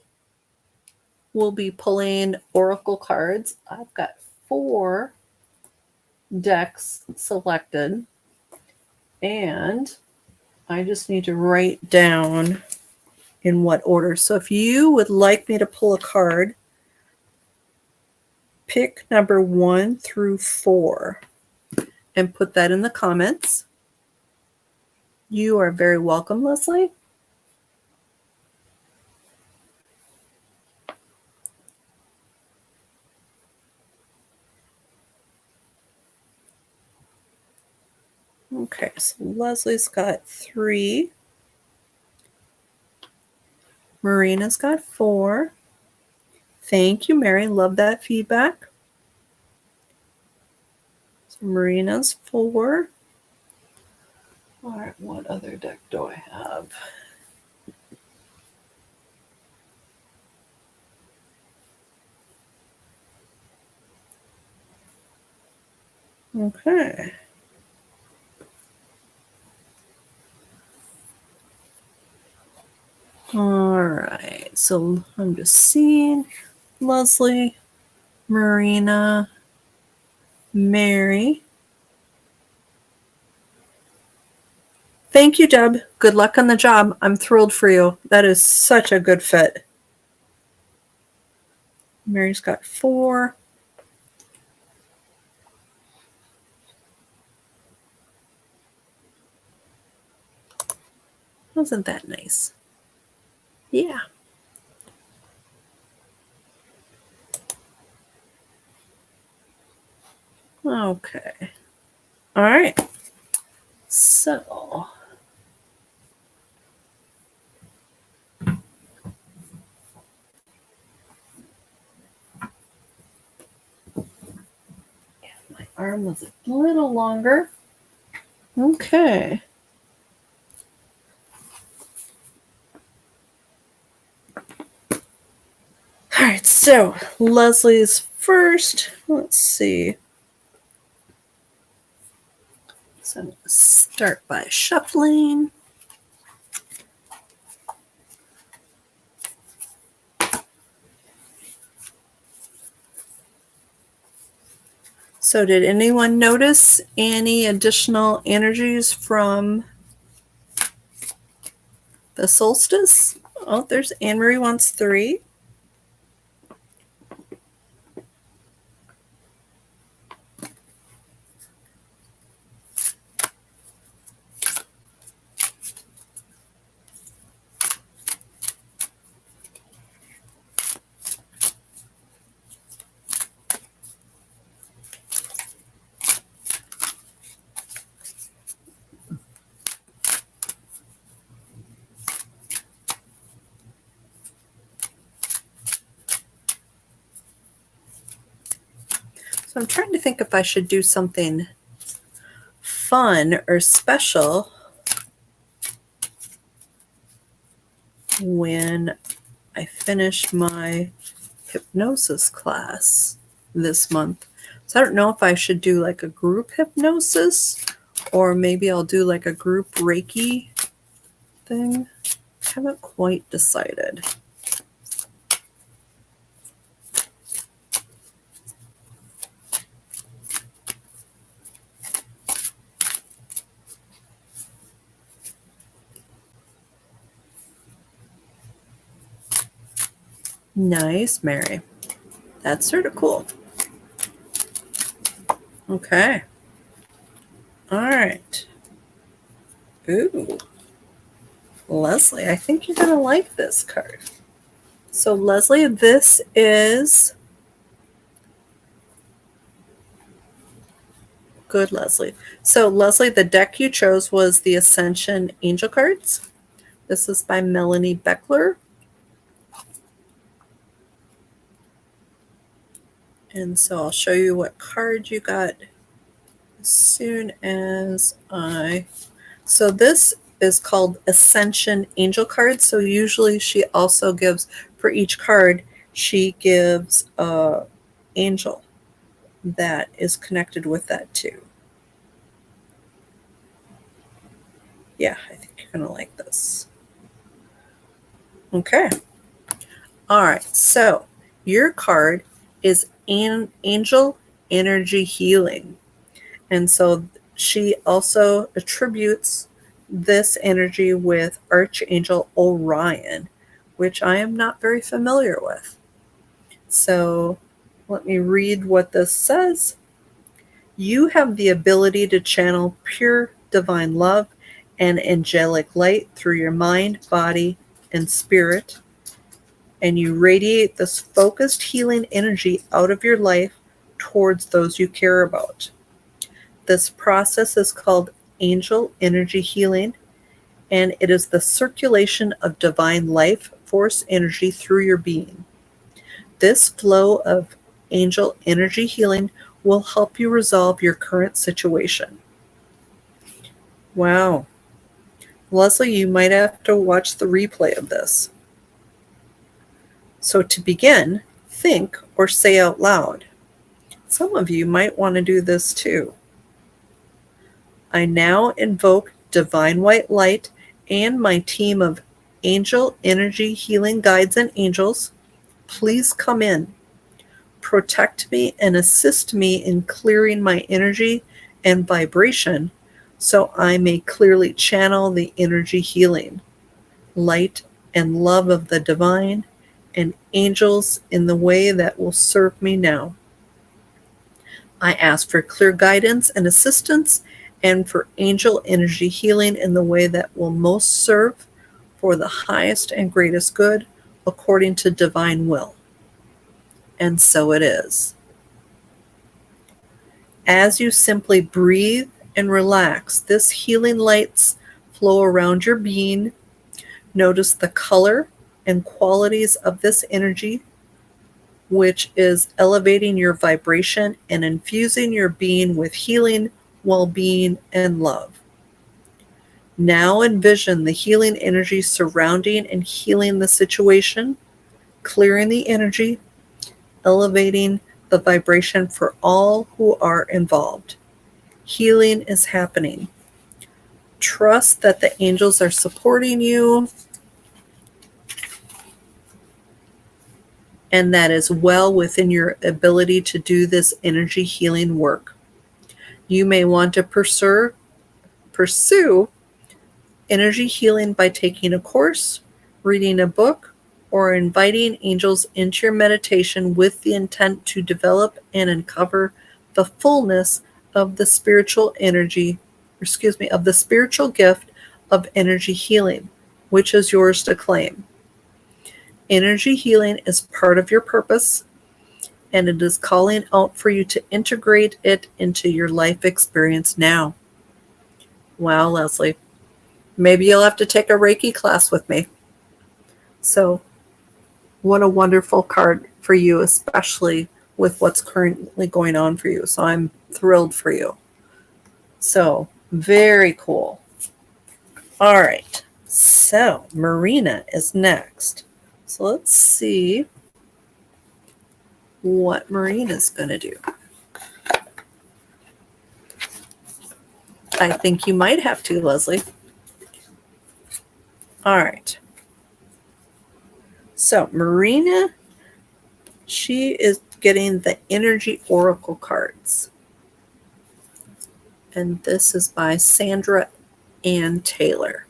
will be pulling oracle cards. I've got 4 decks selected, and I just need to write down in what order. So if you would like me to pull a card, pick number 1 through 4 and put that in the comments. You are very welcome, Leslie. Okay, so Leslie's got 3. Marina's got 4. Thank you, Mary. Love that feedback. So Marina's 4. All right, what other deck do I have? Okay. All right, so I'm just seeing Leslie, Marina, Mary. Thank you, Deb. Good luck on the job. I'm thrilled for you. That is such a good fit. Mary's got 4. Wasn't that nice? Yeah. Okay. All right. So my arm was a little longer. Okay. All right, so Leslie's first. Let's see. So I'm going to start by shuffling. So did anyone notice any additional energies from the solstice? Oh, there's Anne-Marie wants 3. So I'm trying to think if I should do something fun or special when I finish my hypnosis class this month. So I don't know if I should do like a group hypnosis or maybe I'll do like a group Reiki thing. Haven't quite decided. Nice, Mary. That's sort of cool. Okay. All right. Ooh. Leslie, I think you're going to like this card. So, Leslie, this is good, Leslie. So, Leslie, the deck you chose was the Ascension Angel cards. This is by Melanie Beckler. And so I'll show you what card you got as soon as So this is called Ascension Angel cards. So usually she also gives, for each card, she gives a angel. that is connected with that too. Yeah, I think you're going to like this. Okay. All right. So your card is Angel Energy Healing. And so she also attributes this energy with Archangel Orion, which I am not very familiar with. So let me read what this says. You have the ability to channel pure divine love and angelic light through your mind, body, and spirit, and you radiate this focused healing energy out of your life towards those you care about. This process is called angel energy healing, and it is the circulation of divine life force energy through your being. This flow of angel energy healing will help you resolve your current situation. Wow. Leslie, you might have to watch the replay of this. So to begin, think or say out loud. Some of you might want to do this too. I now invoke divine white light and my team of angel energy healing guides and angels. Please come in, protect me, and assist me in clearing my energy and vibration so I may clearly channel the energy healing, light, and love of the divine and angels in the way that will serve me now. I ask for clear guidance and assistance and for angel energy healing in the way that will most serve for the highest and greatest good according to divine will. And so it is. As you simply breathe and relax, this healing lights flow around your being. Notice the color and qualities of this energy, which is elevating your vibration and infusing your being with healing, well-being, and love. Now envision the healing energy surrounding and healing the situation, clearing the energy, elevating the vibration for all who are involved. Healing is happening. Trust that the angels are supporting you and that is well within your ability to do this energy healing work. You may want to pursue energy healing by taking a course, reading a book, or inviting angels into your meditation with the intent to develop and uncover the fullness of the spiritual of the spiritual gift of energy healing, which is yours to claim. Energy healing is part of your purpose, and it is calling out for you to integrate it into your life experience now. Wow, Leslie. Maybe you'll have to take a Reiki class with me. So, what a wonderful card for you, especially with what's currently going on for you. So, I'm thrilled for you. So, very cool. All right. So, Marina is next. So, let's see what Marina's going to do. I think you might have to, Leslie. All right. So Marina, she is getting the Energy Oracle cards. And this is by Sandra Ann Taylor.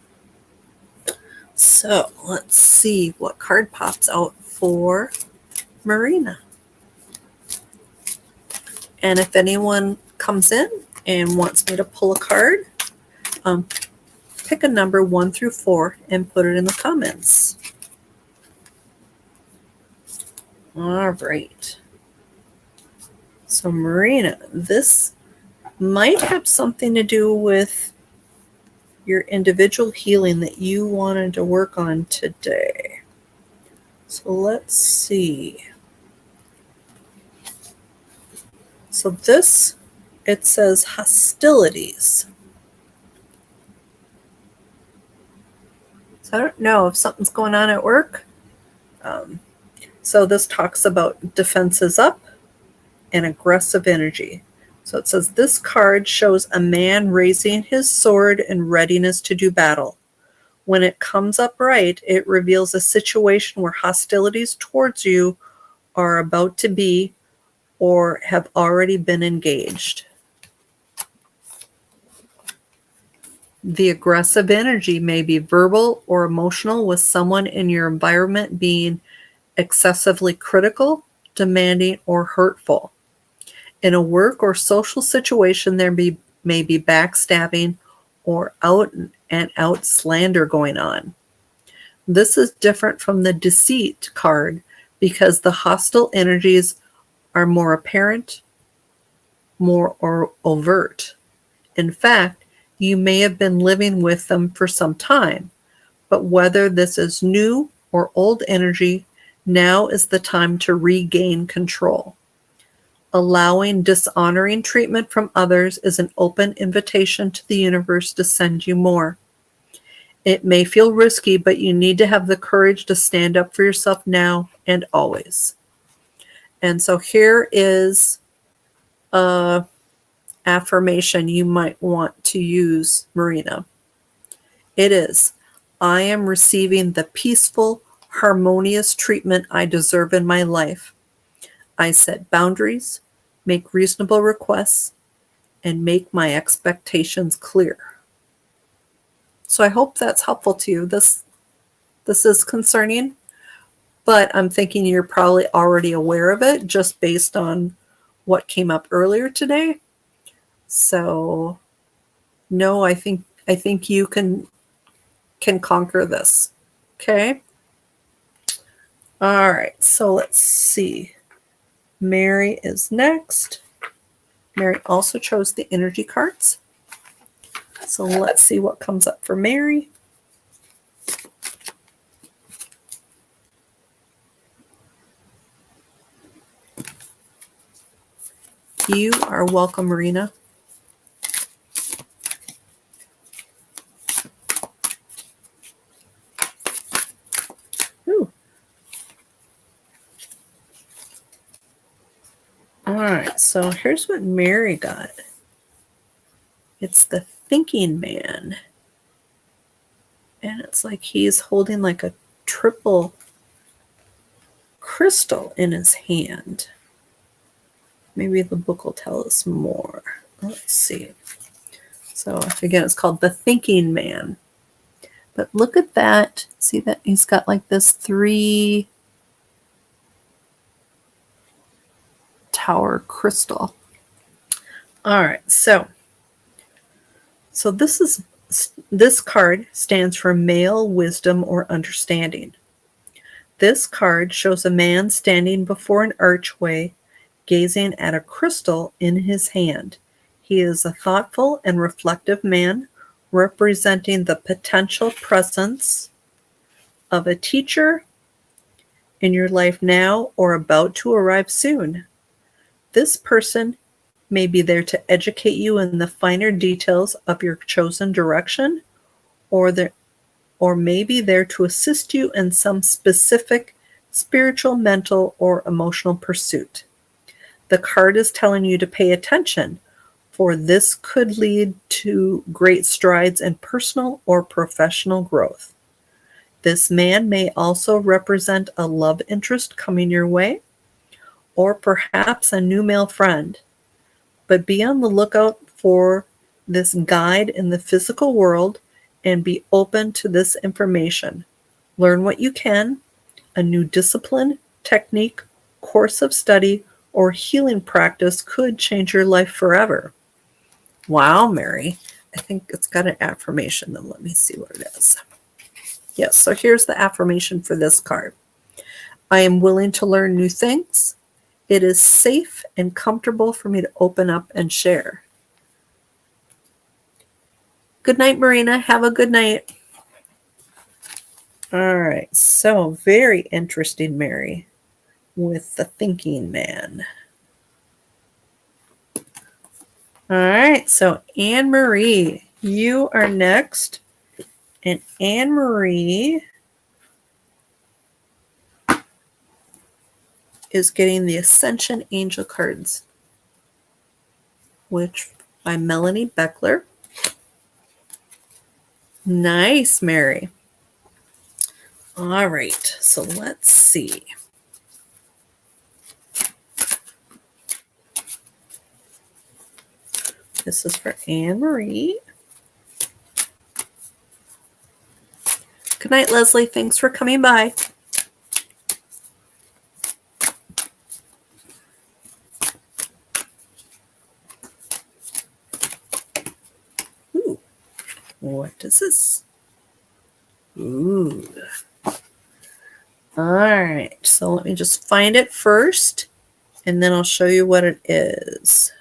So let's see what card pops out for Marina. And if anyone comes in and wants me to pull a card, pick a number 1 through 4 and put it in the comments. All right. So Marina, this might have something to do with your individual healing that you wanted to work on today. So let's see. So this, it says hostilities. So I don't know if something's going on at work. So this talks about defenses up, and aggressive energy. So it says this card shows a man raising his sword in readiness to do battle. When it comes up right, it reveals a situation where hostilities towards you are about to be or have already been engaged. The aggressive energy may be verbal or emotional, with someone in your environment being excessively critical, demanding, or hurtful. In a work or social situation, there may be backstabbing or out and out slander going on. This is different from the deceit card because the hostile energies are more apparent, more overt. In fact, you may have been living with them for some time, but whether this is new or old energy, now is the time to regain control. Allowing dishonoring treatment from others is an open invitation to the universe to send you more. It may feel risky, but you need to have the courage to stand up for yourself now and always. And so here is a affirmation you might want to use, Marina. It is, I am receiving the peaceful, harmonious treatment I deserve in my life. I set boundaries, make reasonable requests, and make my expectations clear. So I hope that's helpful to you. This is concerning, but I'm thinking you're probably already aware of it just based on what came up earlier today. So no, I think you can conquer this. Okay? All right. So let's see. Mary is next. Mary also chose the energy cards. So let's see what comes up for Mary. You are welcome, Marina. Ooh. All right, so here's what Mary got. It's the thinking man. And it's like he's holding like a triple crystal in his hand. Maybe the book will tell us more. Let's see. So again, it's called The Thinking Man. But look at that. See that he's got like this 3 tower crystal. All right, so this card stands for male wisdom or understanding. This card shows a man standing before an archway, gazing at a crystal in his hand. He is a thoughtful and reflective man, representing the potential presence of a teacher in your life now or about to arrive soon. This person may be there to educate you in the finer details of your chosen direction, or may be there to assist you in some specific spiritual, mental, or emotional pursuit. The card is telling you to pay attention, for this could lead to great strides in personal or professional growth. This man may also represent a love interest coming your way, or perhaps a new male friend. But be on the lookout for this guide in the physical world and be open to this information. Learn what you can. A new discipline, technique, course of study, or healing practice could change your life forever. Wow, Mary. I think it's got an affirmation, then let me see what it is. Yes, so here's the affirmation for this card. I am willing to learn new things. It is safe and comfortable for me to open up and share. Good night, Marina. Have a good night. All right, so very interesting, Mary, with the thinking man. All right, so Anne-Marie, you are next. And Anne-Marie is getting the Ascension Angel cards, which by Melanie Beckler. Nice, Mary. All right, so let's see. This is for Anne Marie. Good night, Leslie. Thanks for coming by. Ooh, what is this? Ooh. All right, so let me just find it first, and then I'll show you what it is.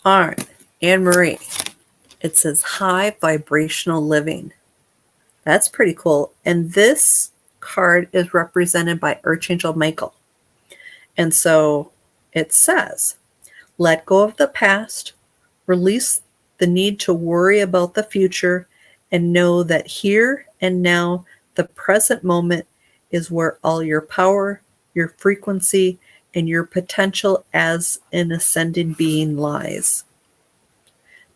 All right, Anne Marie. It says high vibrational living. That's pretty cool. And this card is represented by Archangel Michael. And so it says, let go of the past, release the need to worry about the future, and know that here and now, the present moment is where all your power, your frequency, and your potential as an ascended being lies.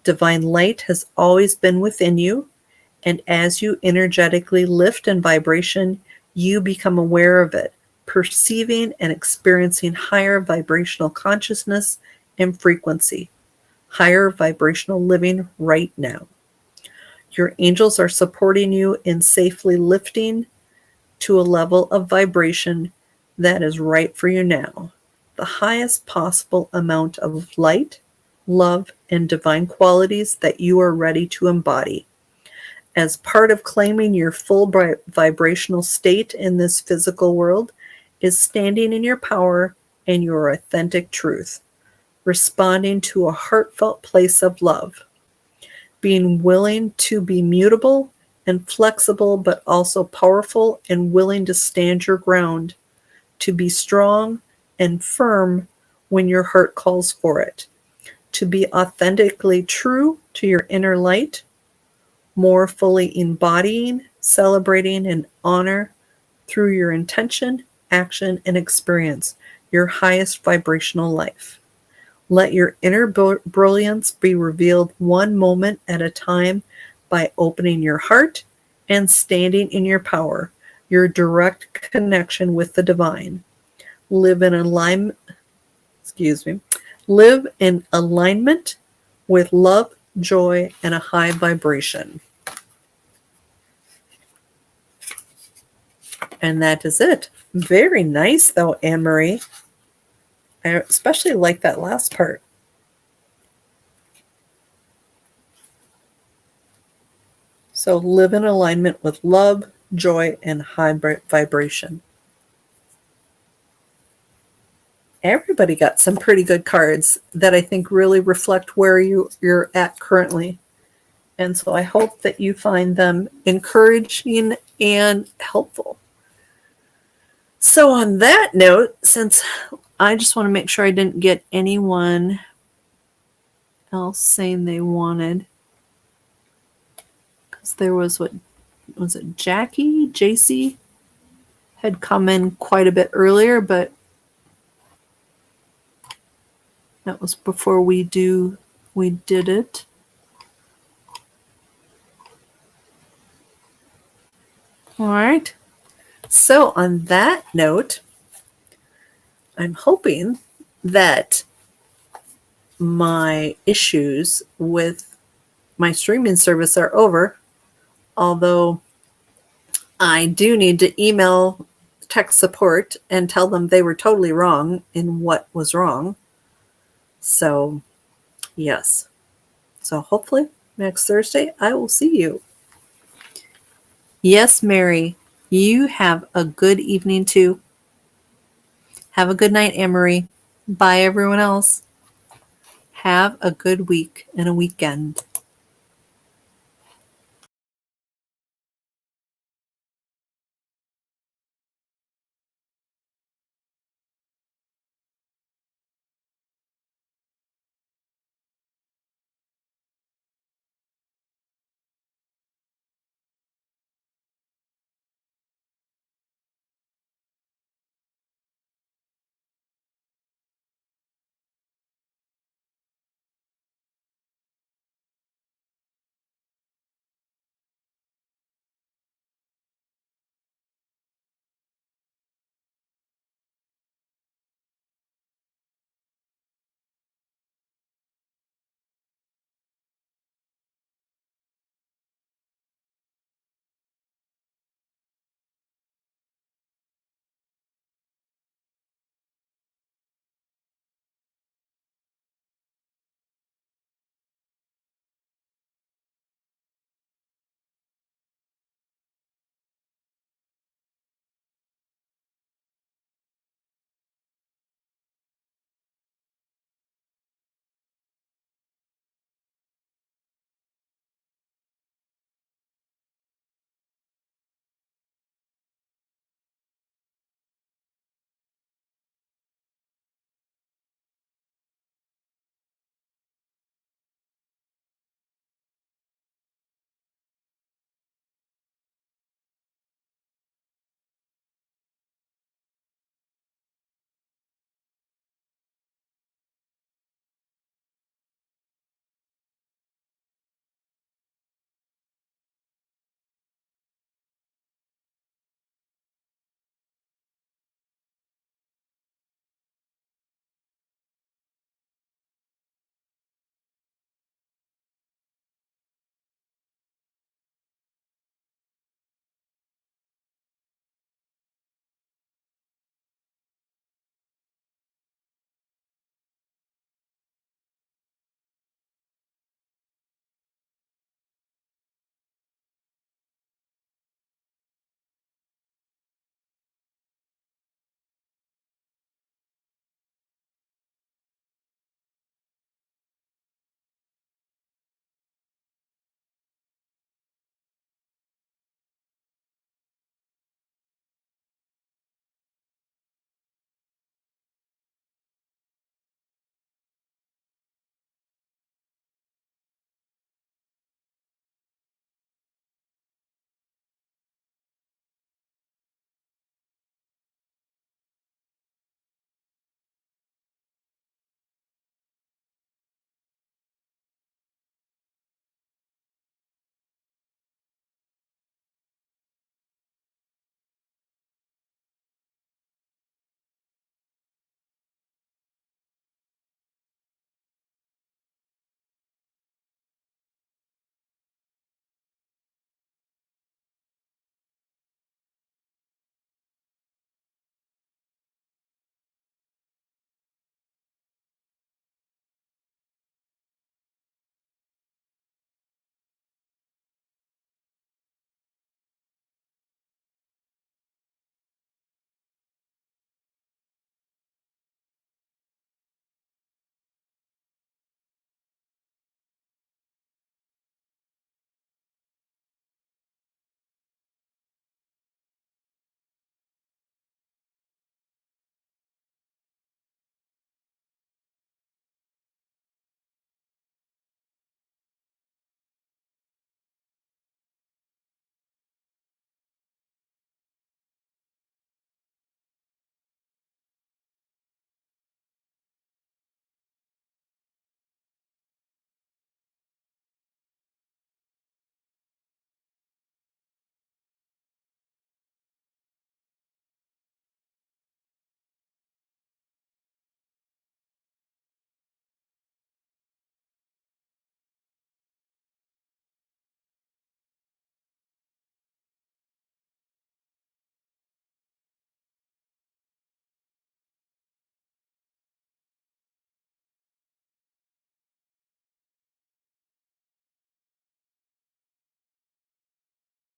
Divine light has always been within you, and as you energetically lift in vibration, you become aware of it, perceiving and experiencing higher vibrational consciousness and frequency, higher vibrational living right now. Your angels are supporting you in safely lifting to a level of vibration that is right for you now, the highest possible amount of light, love, and divine qualities that you are ready to embody. As part of claiming your full vibrational state in this physical world is standing in your power and your authentic truth, responding to a heartfelt place of love, being willing to be mutable and flexible, but also powerful and willing to stand your ground, to be strong and firm when your heart calls for it, to be authentically true to your inner light, more fully embodying, celebrating, and honor through your intention, action, and experience your highest vibrational life. Let your inner brilliance be revealed one moment at a time by opening your heart and standing in your power, your direct connection with the divine. Live in alignment with love, joy, and a high vibration. And that is it. Very nice, though, Anne Marie. I especially like that last part. So live in alignment with love, joy, and high vibration. Everybody got some pretty good cards that I think really reflect where you're at currently. And so I hope that you find them encouraging and helpful. So on that note, since I just want to make sure I didn't get anyone else saying they wanted, because there was, what was it, JC had come in quite a bit earlier, but that was before we did it. All right. So on that note, I'm hoping that my issues with my streaming service are over, although I do need to email tech support and tell them they were totally wrong in what was wrong. So, yes. So hopefully next Thursday I will see you. Yes, Mary. You have a good evening too. Have a good night, Anne-Marie. Bye, everyone else. Have a good week and a weekend.